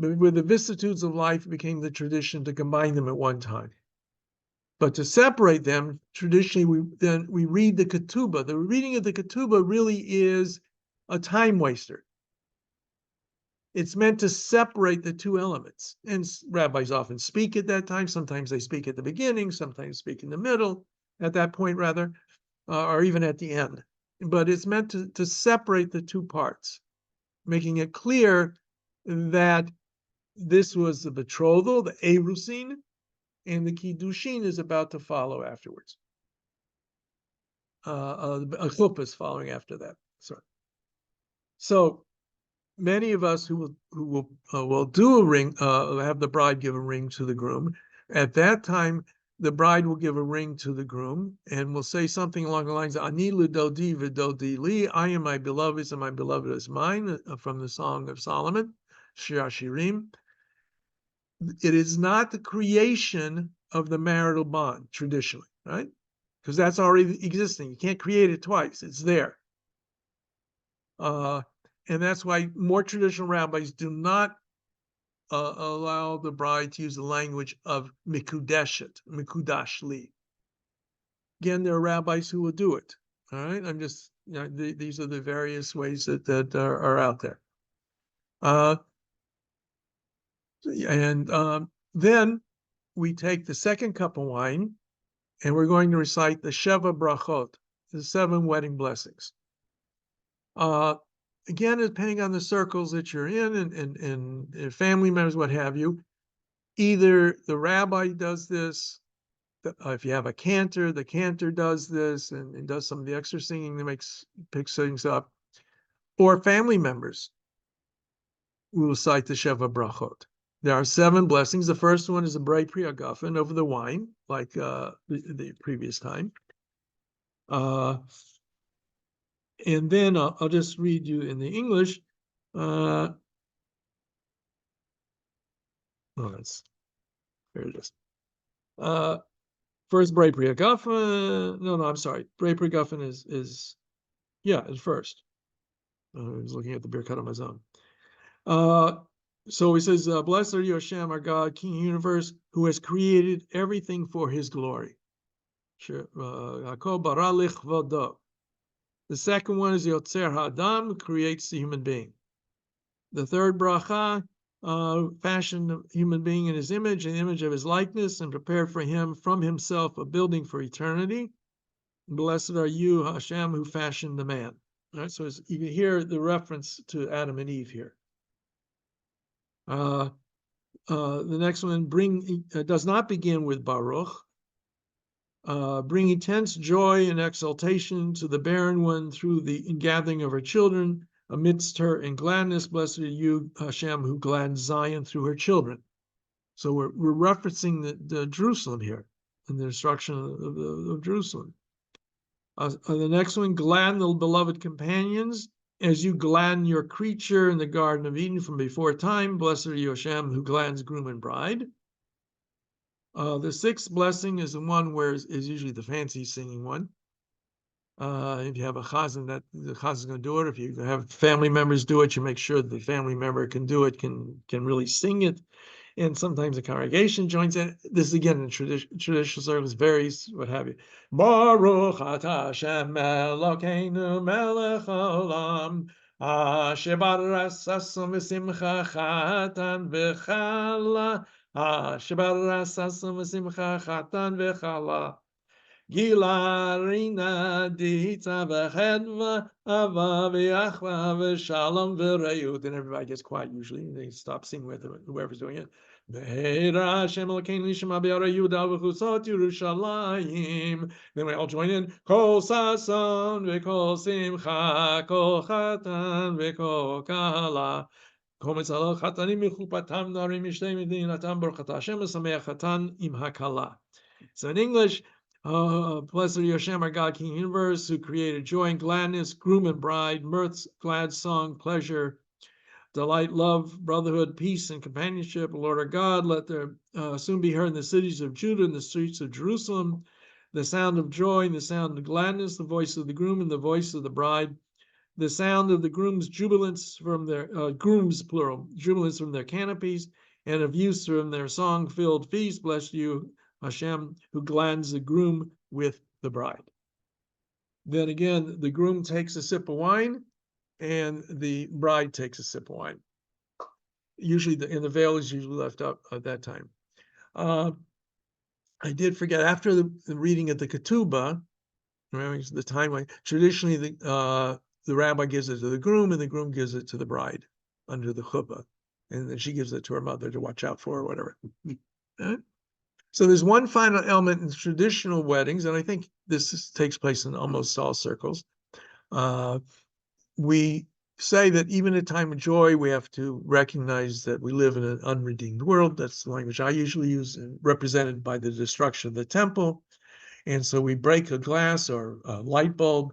But with the vicissitudes of life, it became the tradition to combine them at one time. But to separate them, traditionally, we read the ketubah. The reading of the ketubah really is a time waster. It's meant to separate the two elements. And rabbis often speak at that time. Sometimes they speak at the beginning, sometimes speak in the middle, at that point rather, or even at the end. But it's meant to separate the two parts, making it clear that this was the betrothal, the erusin, and the kiddushin is about to follow afterwards. A chuppah is following after that. Sorry. So many of us who will do a ring, have the bride give a ring to the groom. At that time, the bride will give a ring to the groom and will say something along the lines of "Ani l'dodi v'dodi li," I am my beloved's and my beloved is mine, from the Song of Solomon, Shir Hashirim. It is not the creation of the marital bond traditionally, right? Because that's already existing. You can't create it twice. It's there. And that's why more traditional rabbis do not allow the bride to use the language of mikudeshet, mikudash li. Again, there are rabbis who will do it. All right, I'm just, these are the various ways that are out there. Then we take the second cup of wine, and we're going to recite the Sheva Brachot, the 7 wedding blessings. Again, depending on the circles that you're in and family members, what have you, either the rabbi does this, if you have a cantor, the cantor does this and does some of the extra singing that picks things up, or family members will recite the Sheva Brachot. There are 7 blessings. The first one is a Brei Pri Hagafen over the wine, like the previous time. And then I'll just read you in the English. There it is. First, Brei Pri Hagafen. No, I'm sorry. Brei Pri Hagafen is first. I was looking at the Birkat Hamazon. So he says, "Blessed are you, Hashem, our God, King of the universe, who has created everything for His glory." Hakol bara lichvado. The second one is Yotzer Ha'adam, creates the human being. The third bracha, fashioned the human being in His image, in the image of His likeness, and prepared for him from himself a building for eternity. Blessed are you, Hashem, who fashioned the man. All right, so you can hear the reference to Adam and Eve here. The next one, does not begin with Baruch. Bring intense joy and exultation to the barren one through the gathering of her children. Amidst her in gladness, blessed are you, Hashem, who gladdens Zion through her children. So we're referencing the Jerusalem here, and the destruction of Jerusalem. The next one, gladden the beloved companions, as you gladden your creature in the Garden of Eden from before time. Blessed are you, Hashem, who gladdens groom and bride. The sixth blessing is the one where is usually the fancy singing one. If you have a chazan, that the chazan is going to do it. If you have family members do it, you make sure the family member can do it, can really sing it. And sometimes the congregation joins in. This again in traditional service varies, what have you. Baruch atah Hashem Elokeinu melech haolam, asher barasasum v'simcha chatan v'chala, asher barasasum v'simcha chatan v'chala. Gila rina dita v'chedva ava v'yachva v'shalom v'reyut. And everybody gets quiet usually. They stop singing with whoever's doing it. Then we all join in. Kol sason v'kol simcha, kol chatan v'kol kala. Kol mitzalot chatanim michupatam narim mishtei medinatam baruch atah Hashem v'sameach chatan im hakala. So in English, blessed are you, Hashem, our God, King of the universe, who created joy and gladness, groom and bride, mirth, glad song, pleasure, delight, love, brotherhood, peace, and companionship. Lord our God, let there soon be heard in the cities of Judah and the streets of Jerusalem the sound of joy and the sound of gladness, the voice of the groom and the voice of the bride, the sound of the groom's jubilance from their grooms, plural, jubilance from their canopies, and of youths from their song-filled feast. Bless you, Hashem, who gladdens the groom with the bride. Then again, the groom takes a sip of wine, and the bride takes a sip of wine. Usually, the veil is usually left up at that time. I did forget, after the reading of the ketubah, remember the time traditionally the rabbi gives it to the groom, and the groom gives it to the bride under the chuppah, and then she gives it to her mother to watch out for or whatever. So there's one final element in traditional weddings, and I think this takes place in almost all circles. We say that even at a time of joy, we have to recognize that we live in an unredeemed world. That's the language I usually use, represented by the destruction of the temple. And so we break a glass or a light bulb,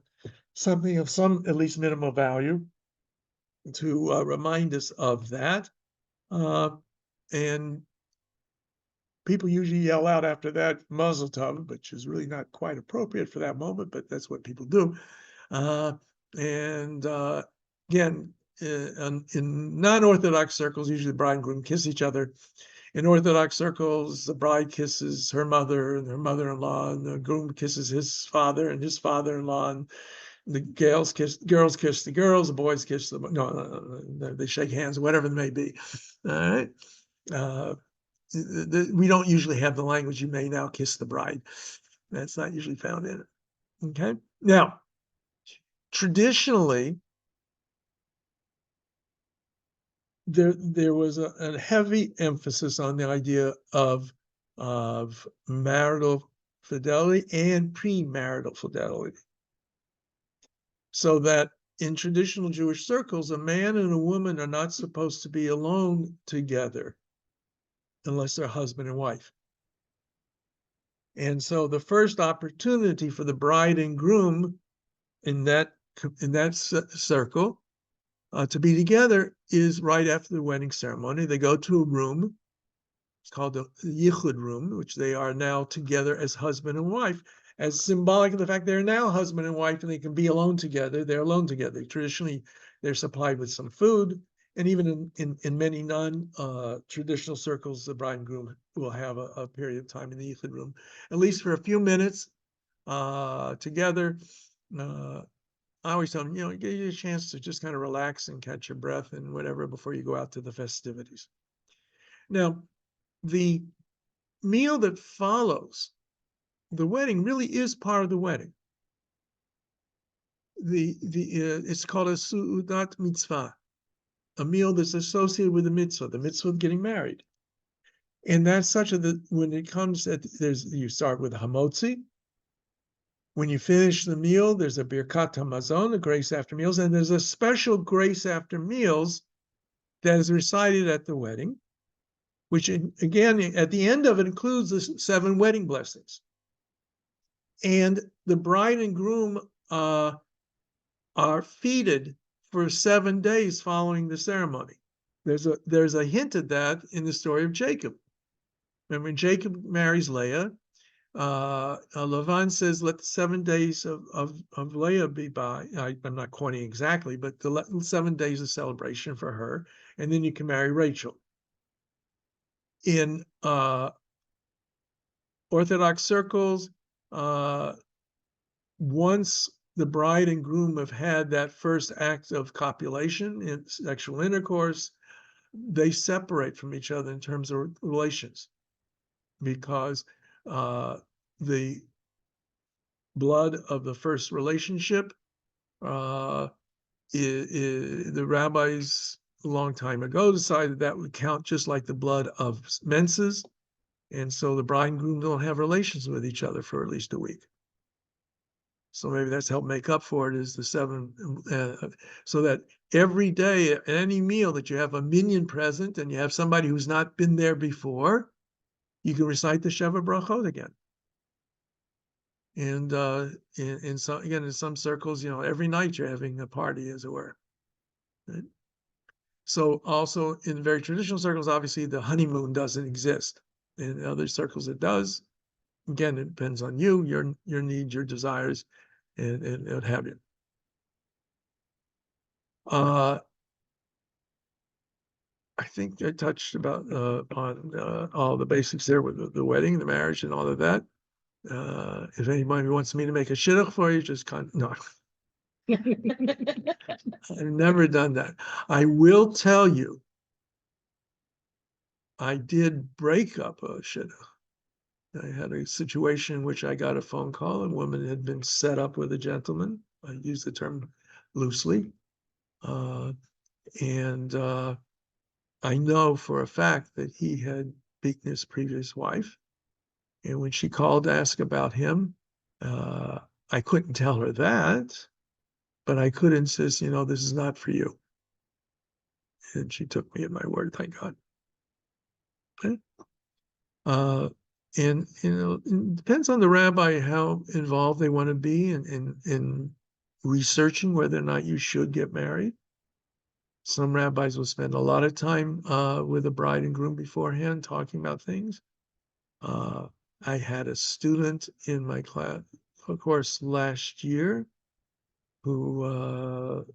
something of some at least minimal value, to remind us of that. And people usually yell out after that, Mazel Tov, which is really not quite appropriate for that moment, but that's what people do. Again, in non-Orthodox circles, usually the bride and groom kiss each other. In Orthodox circles, the bride kisses her mother and her mother-in-law, and the groom kisses his father and his father-in-law, and the girls kiss the girls, the boys kiss the they shake hands, whatever it may be. All right. We don't usually have the language, you may now kiss the bride. That's not usually found in it. Okay. Now, traditionally, there was a heavy emphasis on the idea of marital fidelity and premarital fidelity. So that in traditional Jewish circles, a man and a woman are not supposed to be alone together unless they're husband and wife. And so the first opportunity for the bride and groom in that circle to be together is right after the wedding ceremony. They go to a room It's called the Yichud room, which they are now together as husband and wife, as symbolic of the fact they're now husband and wife and they can be alone together. They're alone together. Traditionally, they're supplied with some food. And even in many non-traditional circles, the bride and groom will have a period of time in the Yichud room, at least for a few minutes together. I always tell them, give you a chance to just kind of relax and catch your breath and whatever before you go out to the festivities. Now, the meal that follows the wedding really is part of the wedding. It's called a su'udat mitzvah, a meal that's associated with the mitzvah of getting married. And that's such that when it comes you start with hamotzi. When you finish the meal, there's a birkat hamazon, a grace after meals, and there's a special grace after meals that is recited at the wedding, which again, at the end of it includes the 7 wedding blessings. And the bride and groom are feted for 7 days following the ceremony. There's a hint at that in the story of Jacob. Remember, when Jacob marries Leah, Lavan says, let the 7 days of Leah be by. I'm not quoting exactly, but the 7 days of celebration for her, and then you can marry Rachel. In Orthodox circles, once the bride and groom have had that first act of copulation and sexual intercourse, they separate from each other in terms of relations, because the blood of the first relationship, the rabbis a long time ago decided that would count just like the blood of menses, and so the bride and groom don't have relations with each other for at least a week. So maybe that's helped make up for it, is the 7, so that every day at any meal that you have a minyan present and you have somebody who's not been there before, you can recite the Sheva Brachot again. And in some circles, every night you're having a party, as it were. Right? So also in very traditional circles, obviously the honeymoon doesn't exist. In other circles, it does. Again, it depends on you, your needs, your desires, and what have you. I think I touched about on all the basics there with the wedding, the marriage, and all of that. If anybody wants me to make a shidduch for you, just no. I've never done that. I will tell you, I did break up a shidduch. I had a situation in which I got a phone call. A woman had been set up with a gentleman. I use the term loosely. And I know for a fact that he had beaten his previous wife. And when she called to ask about him, I couldn't tell her that, but I could insist, this is not for you. And she took me at my word, thank God. Okay. And it depends on the rabbi how involved they want to be in researching whether or not you should get married. Some rabbis will spend a lot of time with the bride and groom beforehand talking about things. I had a student in my class, of course, last year who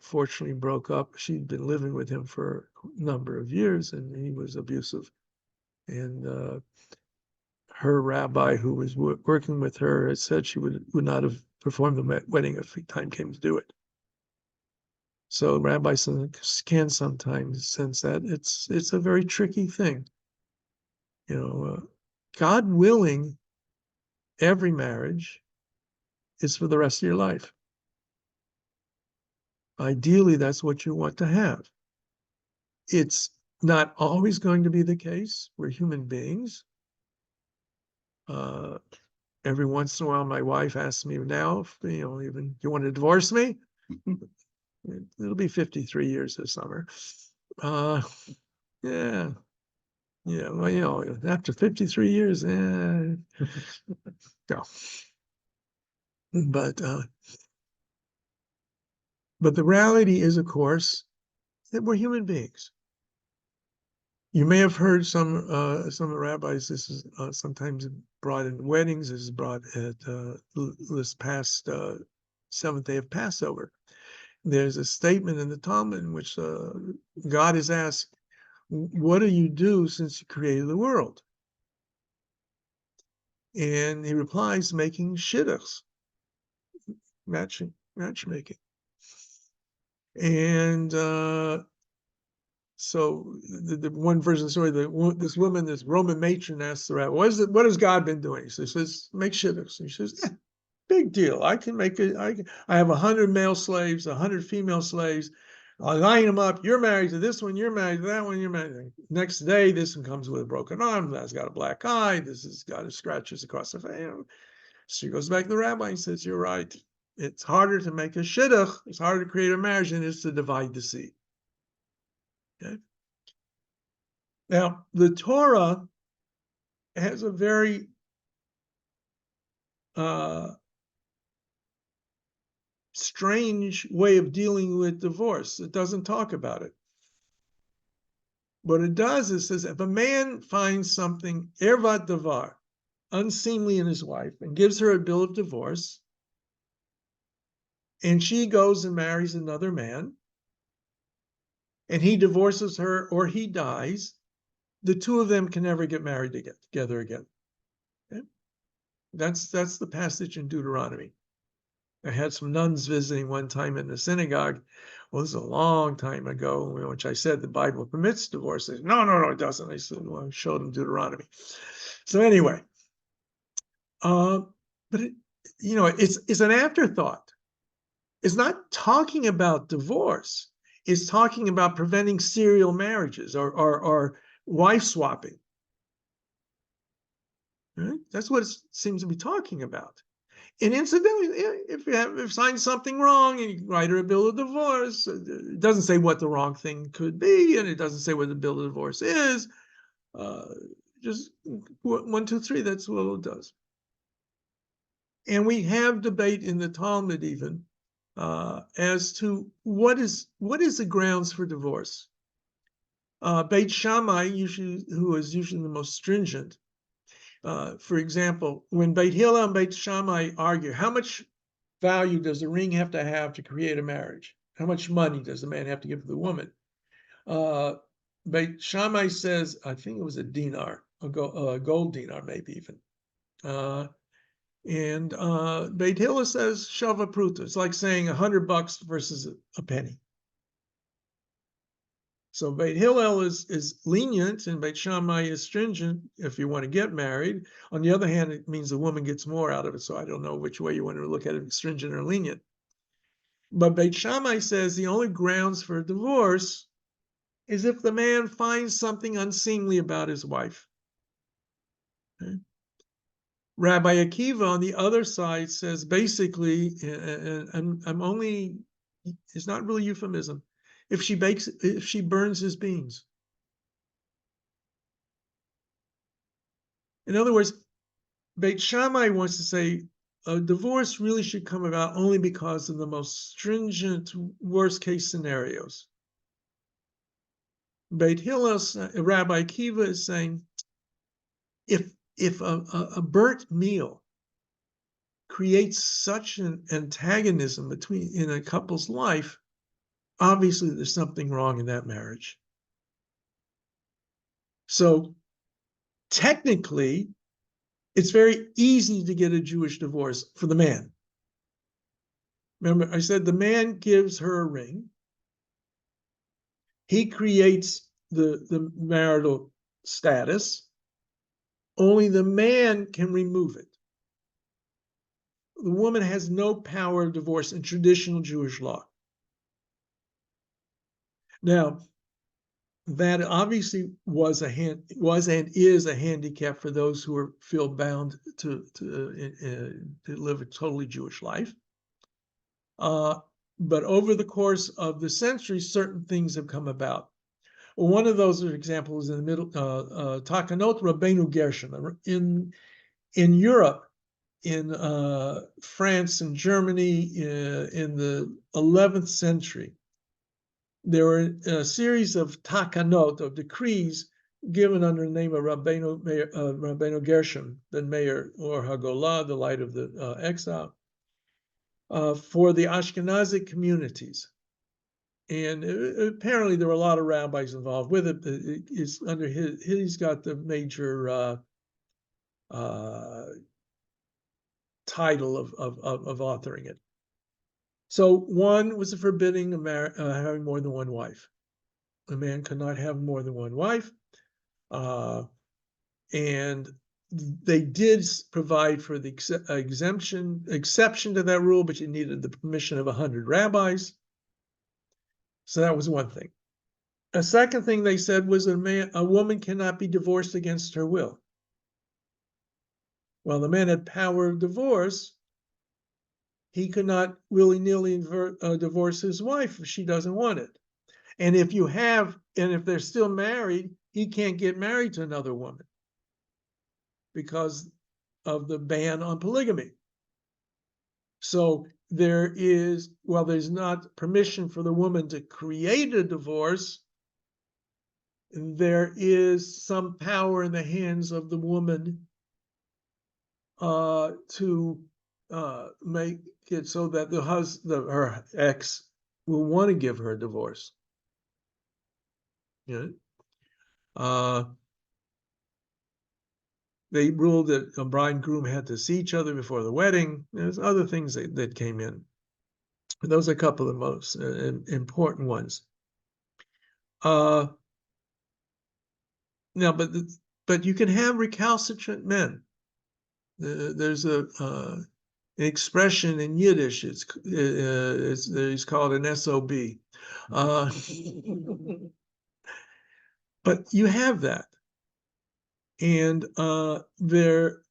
fortunately broke up. She'd been living with him for a number of years, and he was abusive. And her rabbi, who was working with her, had said she would not have performed the wedding if the time came to do it. So rabbis can sometimes sense that it's a very tricky thing. God willing, every marriage is for the rest of your life. Ideally, that's what you want to have. It's not always going to be the case. We're human beings. Every once in a while, my wife asks me now, even, you want to divorce me? It'll be 53 years this summer. Yeah. Well, after 53 years, no. But the reality is, of course, that we're human beings. You may have heard some rabbis, this is sometimes brought in weddings, this is brought at this past seventh day of Passover. There's a statement in the Talmud in which God is asked, what do you do since you created the world? And he replies, making shidduchs, matchmaking. And so the one version of the story, this woman, this Roman matron asks the rabbi, what has God been doing? He says, make shidduchs. And she says, big deal. I can make it. I have 100 male slaves, 100 female slaves. I line them up. You're married to this one. You're married to that one. You're married. Next day, this one comes with a broken arm. That's got a black eye. This has got scratches across the face. She goes back to the rabbi and says, you're right. It's harder to make a shidduch. It's harder to create a marriage than it is to divide the seed. Okay. Now, the Torah has a very strange way of dealing with divorce. It doesn't talk about it. What it does is says if a man finds something ervat davar, unseemly in his wife, and gives her a bill of divorce, and she goes and marries another man, and he divorces her or he dies, the two of them can never get married together again. Okay? That's the passage in Deuteronomy. I had some nuns visiting one time in the synagogue. Well, this is a long time ago, which I said the Bible permits divorce. They said, no, it doesn't. I said, well, I showed them Deuteronomy. So anyway, but it's an afterthought. It's not talking about divorce. It's talking about preventing serial marriages or wife swapping. Right? That's what it seems to be talking about. And incidentally, if you signed something wrong and you write her a bill of divorce, it doesn't say what the wrong thing could be, and it doesn't say what the bill of divorce is. Just 1, 2, 3. That's what it does. And we have debate in the Talmud even as to what is the grounds for divorce. Beit Shammai, who is usually the most stringent. For example, when Beit Hillel and Beit Shammai argue, how much value does a ring have to create a marriage? How much money does the man have to give the woman? Beit Shammai says, I think it was a dinar, a gold dinar, maybe even. And Beit Hillel says shava pruta. It's like saying $100 versus a penny. So Beit Hillel is lenient and Beit Shammai is stringent if you want to get married. On the other hand, it means the woman gets more out of it. So I don't know which way you want to look at it, stringent or lenient. But Beit Shammai says the only grounds for divorce is if the man finds something unseemly about his wife. Okay? Rabbi Akiva on the other side says basically, and I'm only, it's not really euphemism, if she burns his beans. In other words, Beit Shammai wants to say a divorce really should come about only because of the most stringent worst case scenarios. Beit Hillel, Rabbi Akiva is saying, if a burnt meal creates such an antagonism in a couple's life, obviously there's something wrong in that marriage. So technically, it's very easy to get a Jewish divorce for the man. Remember, I said the man gives her a ring. He creates the marital status. Only the man can remove it. The woman has no power of divorce in traditional Jewish law. Now, that obviously was and is a handicap for those who feel bound to live a totally Jewish life. But over the course of the centuries, certain things have come about. Well, one of those examples in the middle, Takanot Rabbeinu Gershom. In Europe, in France and Germany in the 11th century, there were a series of takanot, of decrees, given under the name of Rabbeinu Gershom, then Meir or Hagolah, the light of the exile, for the Ashkenazic communities. And apparently there were a lot of rabbis involved with it. It's under he's got the major title of authoring it. So one was a forbidding of having more than one wife. A man could not have more than one wife. And they did provide for the exception to that rule, but you needed the permission of 100 rabbis. So that was one thing. A second thing they said was a woman cannot be divorced against her will. While the man had power of divorce, he could not willy-nilly divorce his wife if she doesn't want it. And if they're still married, he can't get married to another woman because of the ban on polygamy. So there's not permission for the woman to create a divorce, there is some power in the hands of the woman to make it so that her ex will want to give her a divorce. Yeah. They ruled that a bride and groom had to see each other before the wedding. There's other things that came in. But those are a couple of the most important ones. Now, but you can have recalcitrant men. There's an expression in Yiddish. It's called an SOB. But you have that. And there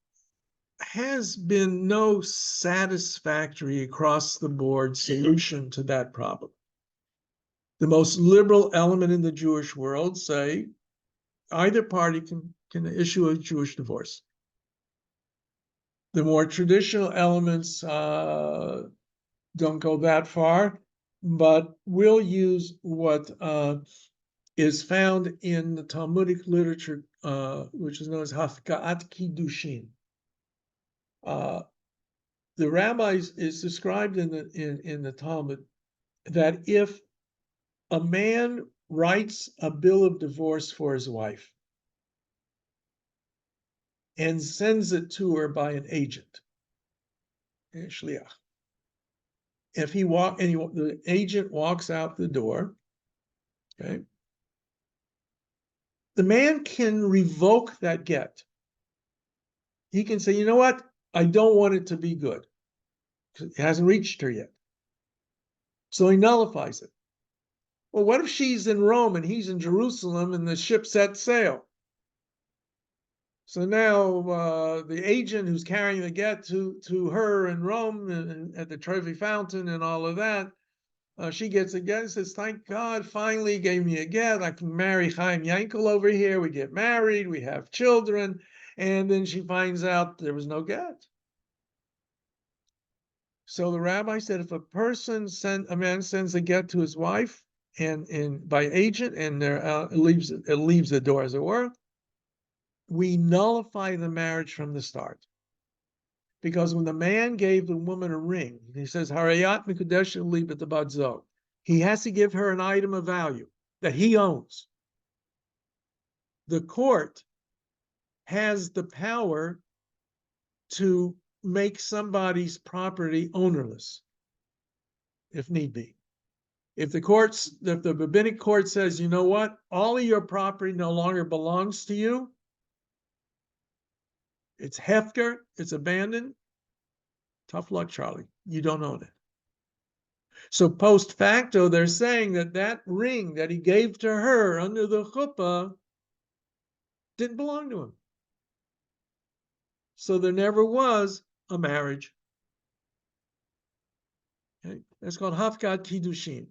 has been no satisfactory across the board solution to that problem. The most liberal element in the Jewish world say either party can issue a Jewish divorce. The more traditional elements don't go that far, but will use what is found in the Talmudic literature, which is known as Hafka'at Kiddushin. The rabbis is described in the Talmud that if a man writes a bill of divorce for his wife and sends it to her by an agent, shliach, if the agent walks out the door, okay, the man can revoke that get. He can say, you know what? I don't want it to be good. It hasn't reached her yet. So he nullifies it. Well, what if she's in Rome and he's in Jerusalem and the ship set sail? So now the agent who's carrying the get to her in Rome and at the Trevi Fountain and all of that, she gets a get and says, thank God, finally he gave me a get. I can marry Chaim Yankel over here. We get married. We have children. And then she finds out there was no get. So the rabbi said, if a man sends a get to his wife and by agent and it leaves the door, as it were, we nullify the marriage from the start. Because when the man gave the woman a ring, he says, Harayat Mikudesh Libet Badzo. He has to give her an item of value that he owns. The court has the power to make somebody's property ownerless, if need be. If the rabbinic court says, you know what, all of your property no longer belongs to you, it's hefker, it's abandoned, tough luck, Charlie. You don't own it. So post facto, they're saying that ring that he gave to her under the chuppah didn't belong to him. So there never was a marriage. Okay? That's called Hafkat Kiddushin.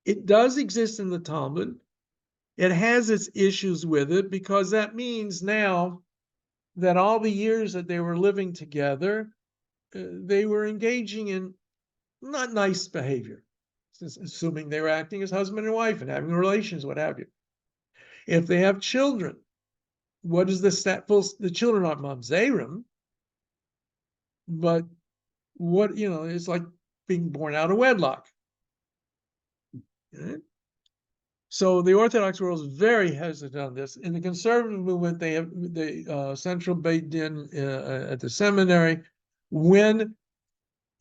It does exist in the Talmud. It has its issues with it because that means now that all the years that they were living together, they were engaging in not nice behavior, assuming they were acting as husband and wife and having relations, what have you. If they have children, what is the the children aren't mamzerim, but what, it's like being born out of wedlock. Right? So the Orthodox world is very hesitant on this. In the conservative movement, they have the central Beit Din at the seminary. When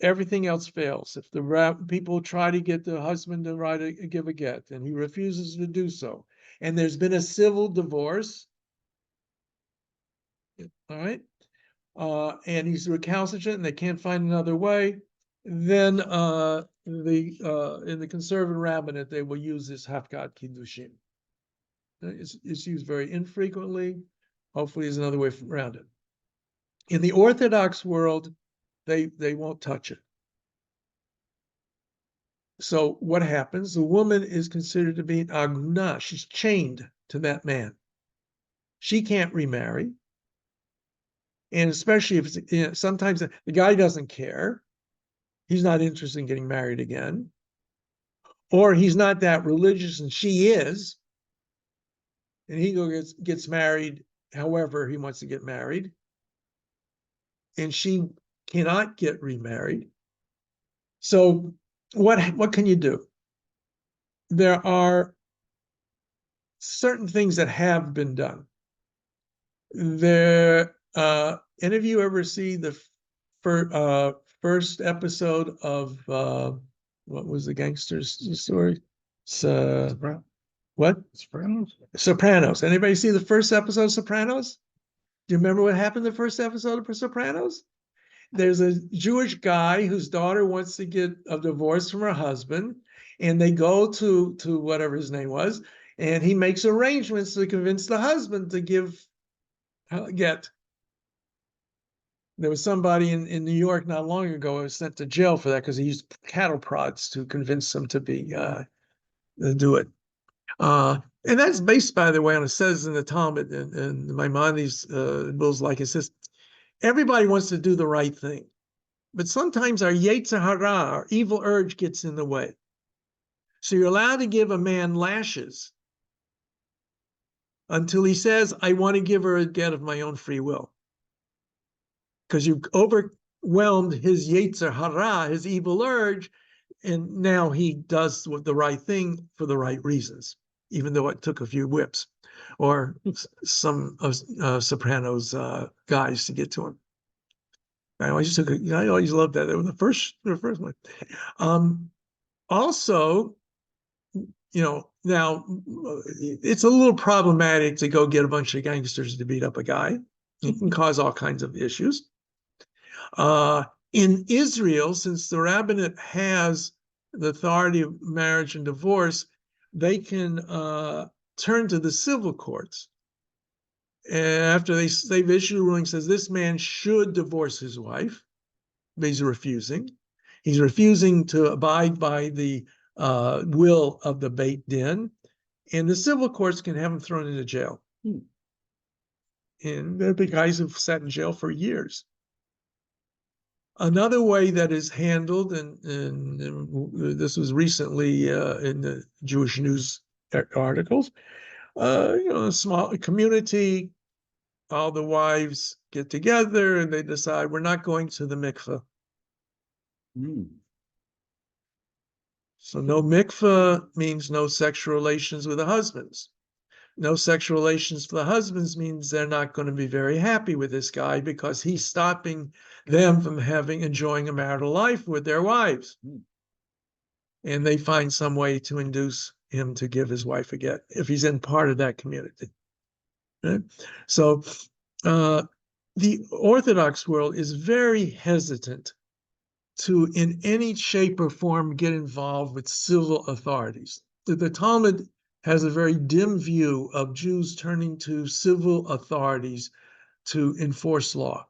everything else fails, if the people try to get the husband to give a get, and he refuses to do so, and there's been a civil divorce, all right, and he's recalcitrant, and they can't find another way, then in the conservative rabbinate they will use this Hafkat Kiddushin. It's used very infrequently. Hopefully, there's another way around it. In the Orthodox world, they won't touch it. So what happens? The woman is considered to be an aguna. She's chained to that man. She can't remarry. And especially if it's, sometimes the guy doesn't care. He's not interested in getting married again. Or he's not that religious and she is. And he gets married however he wants to get married. And she cannot get remarried. So what can you do? There are certain things that have been done. Any of you ever see the first episode of what was the gangster's story? What? Sopranos. Anybody see the first episode of Sopranos? Do you remember what happened in the first episode of Sopranos? There's a Jewish guy whose daughter wants to get a divorce from her husband, and they go to whatever his name was, and he makes arrangements to convince the husband to get. There was somebody in New York not long ago who was sent to jail for that because he used cattle prods to convince them to do it. And that's based, by the way, on it says in the Talmud and Maimonides, Bills like it says, everybody wants to do the right thing, but sometimes our Yetzer Hara, our evil urge, gets in the way. So you're allowed to give a man lashes until he says, I want to give her a get of my own free will. Because you've overwhelmed his Yetzer Hara, his evil urge, and now he does the right thing for the right reasons, even though it took a few whips or some of Sopranos guys to get to him. I always loved that. They were the first one. Also, now it's a little problematic to go get a bunch of gangsters to beat up a guy. It can cause all kinds of issues. In Israel, since the rabbinate has the authority of marriage and divorce, they can turn to the civil courts. After they've issued a ruling says this man should divorce his wife, but he's refusing. He's refusing to abide by the will of the Beit Din, and the civil courts can have him thrown into jail. And there have been guys who've sat in jail for years. Another way that is handled, and this was recently in the Jewish news articles, a small community, all the wives get together and they decide we're not going to the mikveh. So no mikveh means no sexual relations with the husbands. No sexual relations for the husbands means they're not going to be very happy with this guy because he's stopping them from enjoying a marital life with their wives. And they find some way to induce him to give his wife a get if he's in part of that community. Right? So the Orthodox world is very hesitant to, in any shape or form, get involved with civil authorities. The Talmud has a very dim view of Jews turning to civil authorities to enforce law.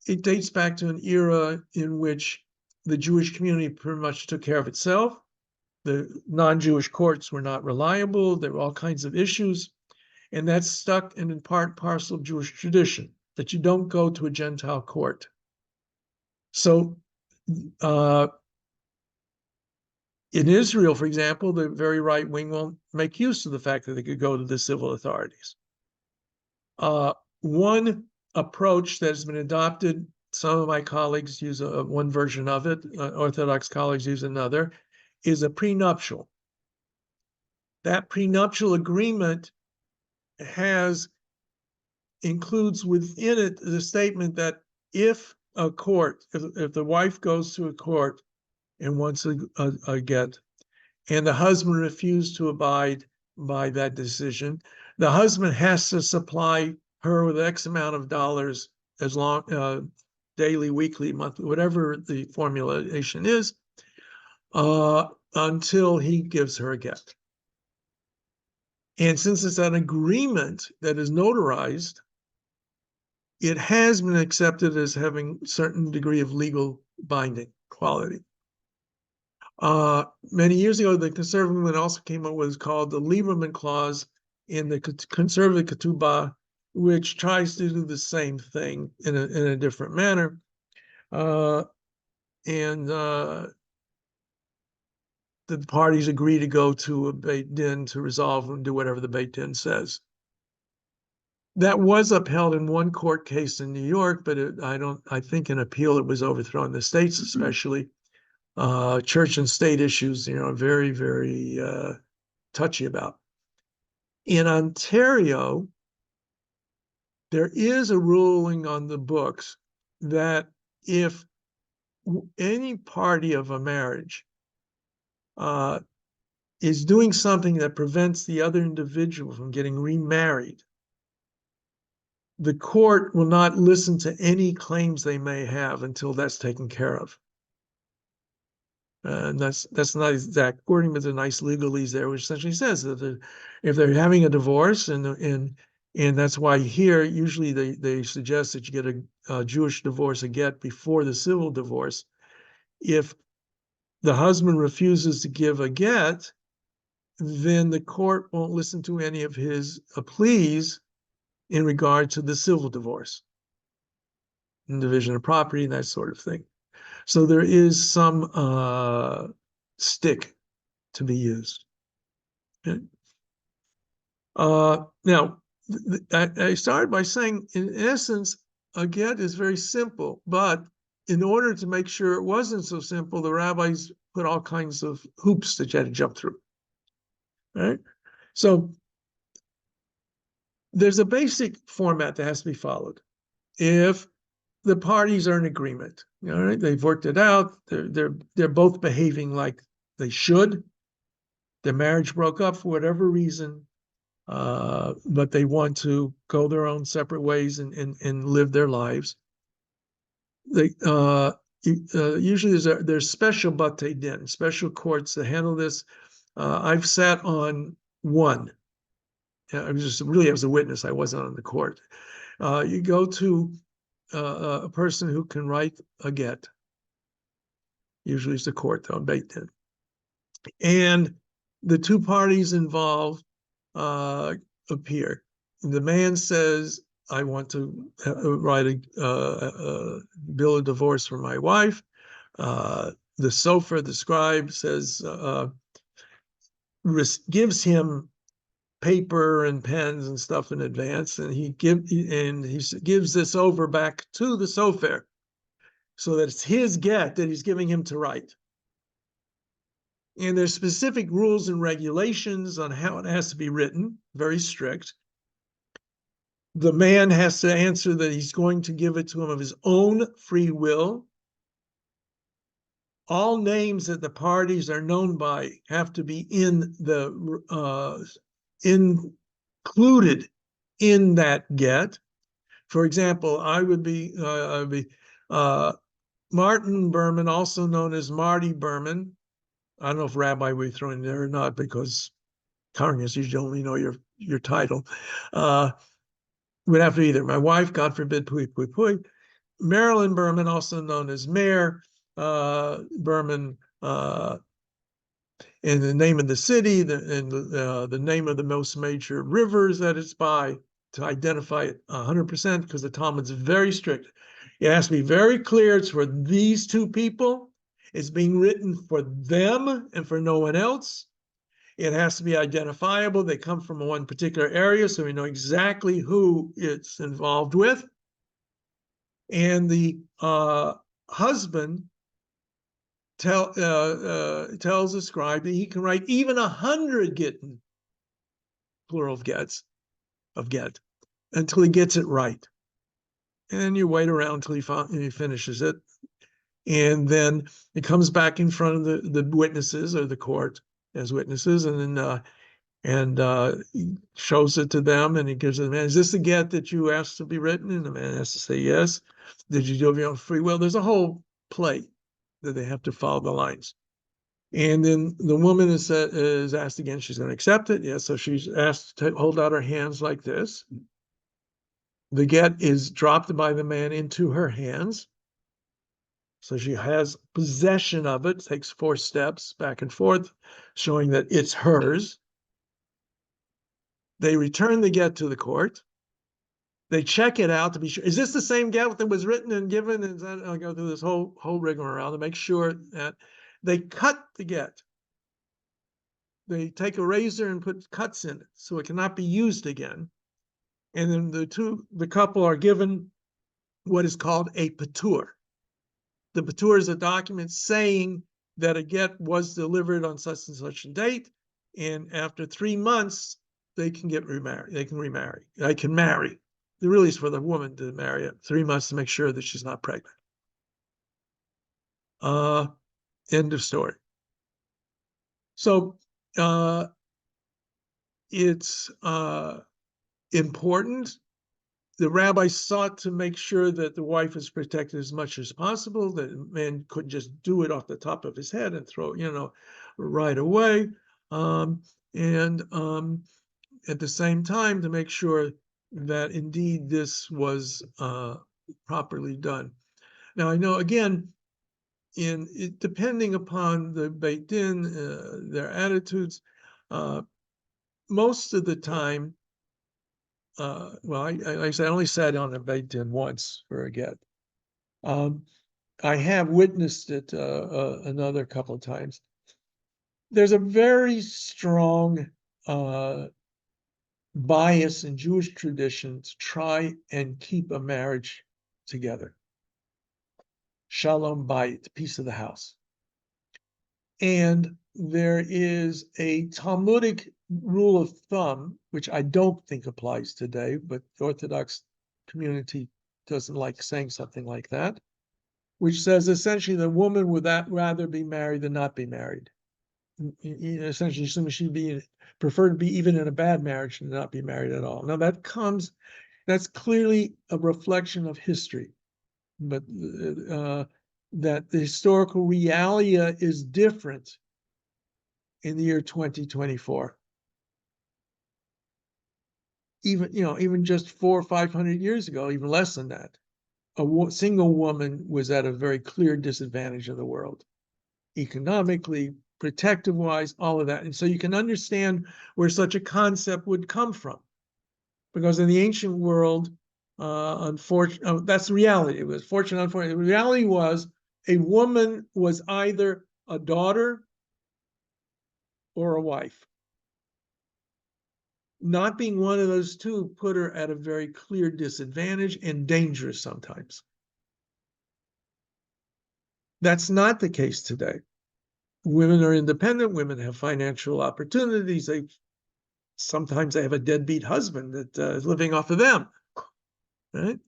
It dates back to an era in which the Jewish community pretty much took care of itself. The non-Jewish courts were not reliable. There were all kinds of issues. And that's stuck and in part parcel of Jewish tradition, that you don't go to a Gentile court. So In Israel, for example, the very right wing won't make use of the fact that they could go to the civil authorities. One approach that has been adopted, some of my colleagues use one version of it, Orthodox colleagues use another, is a prenuptial. That prenuptial agreement includes within it the statement that if the wife goes to a court and wants a get, and the husband refused to abide by that decision, the husband has to supply her with X amount of dollars as long daily, weekly, monthly, whatever the formulation is, until he gives her a get. And since it's an agreement that is notarized, it has been accepted as having a certain degree of legal binding quality. Many years ago, the conservative movement also came up with what's called the Lieberman Clause in the conservative Ketubah, which tries to do the same thing in a different manner. The parties agree to go to a Beit Din to resolve and do whatever the Beit Din says. That was upheld in one court case in New York, but I think in appeal it was overthrown in the States, especially. Church and state issues, very, very touchy about. In Ontario, there is a ruling on the books that if any party of a marriage is doing something that prevents the other individual from getting remarried, the court will not listen to any claims they may have until that's taken care of. And that's not exact wording, but the nice legalese there, which essentially says that if they're having a divorce, and that's why here usually they suggest that you get a Jewish divorce, a get, before the civil divorce. If the husband refuses to give a get, then the court won't listen to any of his pleas in regard to the civil divorce, and division of property, and that sort of thing. So there is some stick to be used. Okay. Now, I started by saying, in essence, a get is very simple, but in order to make sure it wasn't so simple, the rabbis put all kinds of hoops that you had to jump through. Right? So there's a basic format that has to be followed. If the parties are in agreement, all right, they've worked it out, they're both behaving like they should, their marriage broke up for whatever reason, but they want to go their own separate ways and live their lives. Usually there's special batei din, special courts that handle this. I've sat on one. I was just really as a witness. I wasn't on the court. You go to a person who can write a get. Usually it's the court, though, Beit Din. And the two parties involved appear. The man says, I want to write a bill of divorce for my wife. The sofer, the scribe, says, gives him paper and pens and stuff in advance, and he gives this over back to the sofer, so that it's his get that he's giving him to write. And there's specific rules and regulations on how it has to be written, very strict. The man has to answer that he's going to give it to him of his own free will. All names that the parties are known by have to be included in that get. For example, I would be Martin Berman, also known as Marty Berman. I don't know if Rabbi we throw in there or not, because congregants usually only know your title. Would have to be either my wife, God forbid, pui pui pui. Marilyn Berman, also known as Mayor Berman, and the name of the city, the name of the most major rivers that it's by, to identify it 100%, because the Talmud's very strict. It has to be very clear it's for these two people, It's being written for them and for no one else. It has to be identifiable. They come from one particular area, so we know exactly who it's involved with. And the husband tells the scribe that he can write even 100 gittin, plural of gets, of get, until he gets it right. And you wait around until he finishes it. And then it comes back in front of the witnesses or the court as witnesses, and then he shows it to them, and he gives it to the man. Is this the get that you asked to be written? And the man has to say yes. Did you do it of your own free will? There's a whole play that they have to follow the lines. And then the woman is asked again. She's going to accept it. Yes, so she's asked to hold out her hands like this. The get is dropped by the man into her hands. So she has possession of it, takes 4 steps back and forth, showing that it's hers. They return the get to the court. They check it out to be sure. Is this the same get that was written and given? And I'll go through this whole rigmarole to make sure that they cut the get. They take a razor and put cuts in it so it cannot be used again. And then the couple are given what is called a patur. The patur is a document saying that a get was delivered on such and such a date, and after 3 months, they can get remarried. They can remarry. They can marry. It really is for the woman to marry it. 3 months to make sure that she's not pregnant. End of story. So it's important. The rabbi sought to make sure that the wife is protected as much as possible, that the man couldn't just do it off the top of his head and throw, right away. And at the same time, to make sure that indeed this was properly done. Now, I know, again, depending upon the Beit Din, their attitudes, most of the time, well, I only sat on a Beit Din once for a get. I have witnessed it another couple of times. There's a very strong bias in Jewish tradition to try and keep a marriage together. Shalom bayit, peace of the house. And there is a Talmudic rule of thumb, which I don't think applies today, but the Orthodox community doesn't like saying something like that, which says essentially the woman would rather be married than not be married. Essentially, she'd prefer to be even in a bad marriage than not be married at all. Now that's clearly a reflection of history, but that the historical realia is different in the year 2024. Even just 400 or 500 years ago, even less than that, a single woman was at a very clear disadvantage of the world, economically, protective-wise, all of that. And so you can understand where such a concept would come from, because in the ancient world, unfortunately, that's the reality. It was fortunate, unfortunate. The reality was a woman was either a daughter or a wife. Not being one of those two put her at a very clear disadvantage and dangerous sometimes. That's not the case today. Women are independent. Women have financial opportunities. Sometimes they have a deadbeat husband that is living off of them, right?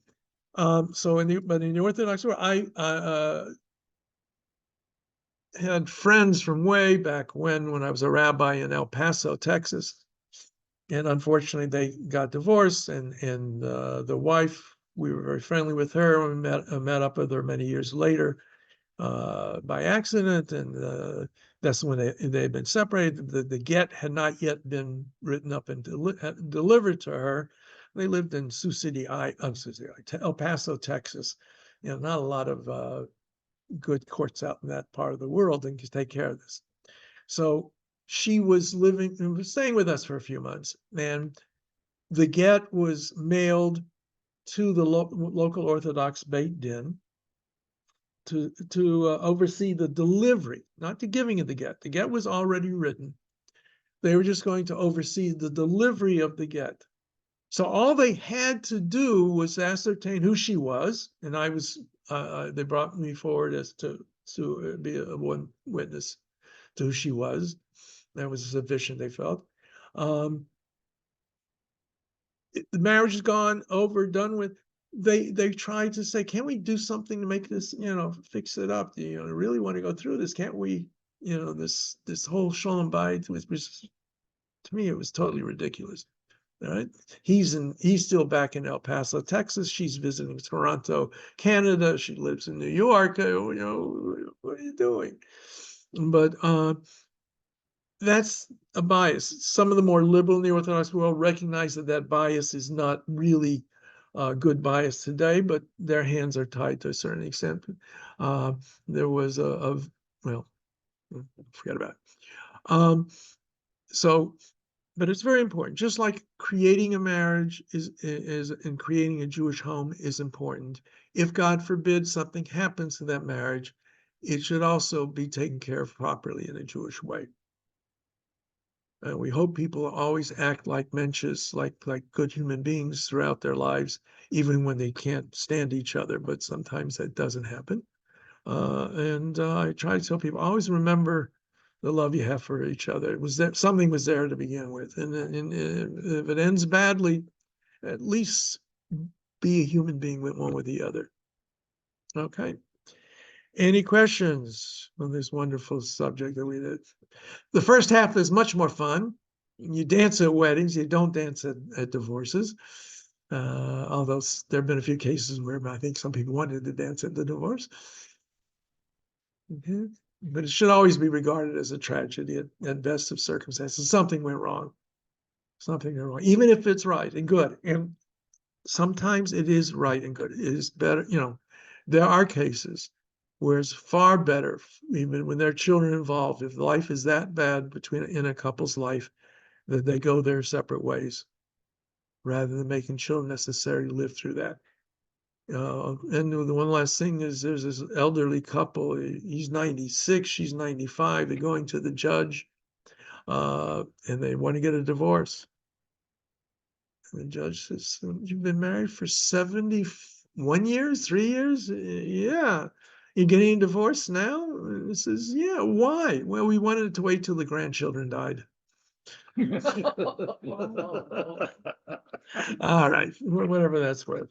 But in the Orthodox world, I had friends from way back when I was a rabbi in El Paso, Texas, and unfortunately they got divorced. And the wife, we were very friendly with her. We met up with her many years later by accident, and that's when they had been separated. The get had not yet been written up and delivered to her. They lived in El Paso, Texas. Not a lot of good courts out in that part of the world and could take care of this. So she was staying with us for a few months, and the get was mailed to the local Orthodox Beit Din. oversee the delivery, not the giving of the get. The get was already written. They were just going to oversee the delivery of the get. So all they had to do was ascertain who she was, and they brought me forward as to be one witness to who she was. That was sufficient, they felt. The marriage is gone, over, done with. They tried to say, can we do something to make this, fix it up? Do you really want to go through this? Can't we, this whole Shalom Bayit, which to me, it was totally ridiculous. All right. He's still back in El Paso, Texas. She's visiting Toronto, Canada. She lives in New York. What are you doing? But that's a bias. Some of the more liberal in the Orthodox world recognize that bias is not really good bias today, but their hands are tied to a certain extent. There was well, forget about it. But it's very important. Just like creating a marriage is and creating a Jewish home is important. If God forbid something happens to that marriage, it should also be taken care of properly in a Jewish way. And we hope people always act like mensches, like good human beings throughout their lives, even when they can't stand each other. But sometimes that doesn't happen. I try to tell people, always remember the love you have for each other. It was there, something was there to begin with, and if it ends badly, at least be a human being with one with the other. Okay. Any questions on this wonderful subject that we did? The first half is much more fun. You dance at weddings. You don't dance at divorces. Although there have been a few cases where I think some people wanted to dance at the divorce. Okay. But it should always be regarded as a tragedy at best of circumstances. Something went wrong. Something went wrong, even if it's right and good. And sometimes it is right and good. It is better. There are cases where it's far better, even when there are children involved, if life is that bad in a couple's life, that they go their separate ways rather than making children necessarily live through that. And the one last thing is there's this elderly couple. He's 96, she's 95. They're going to the judge, and they want to get a divorce. And the judge says, "You've been married for 71 years, 3 years? Yeah. You're getting a divorce now?" And he says, "Yeah. Why?" "Well, we wanted to wait till the grandchildren died." All right, whatever that's worth.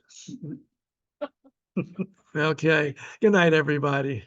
Okay. Good night, everybody.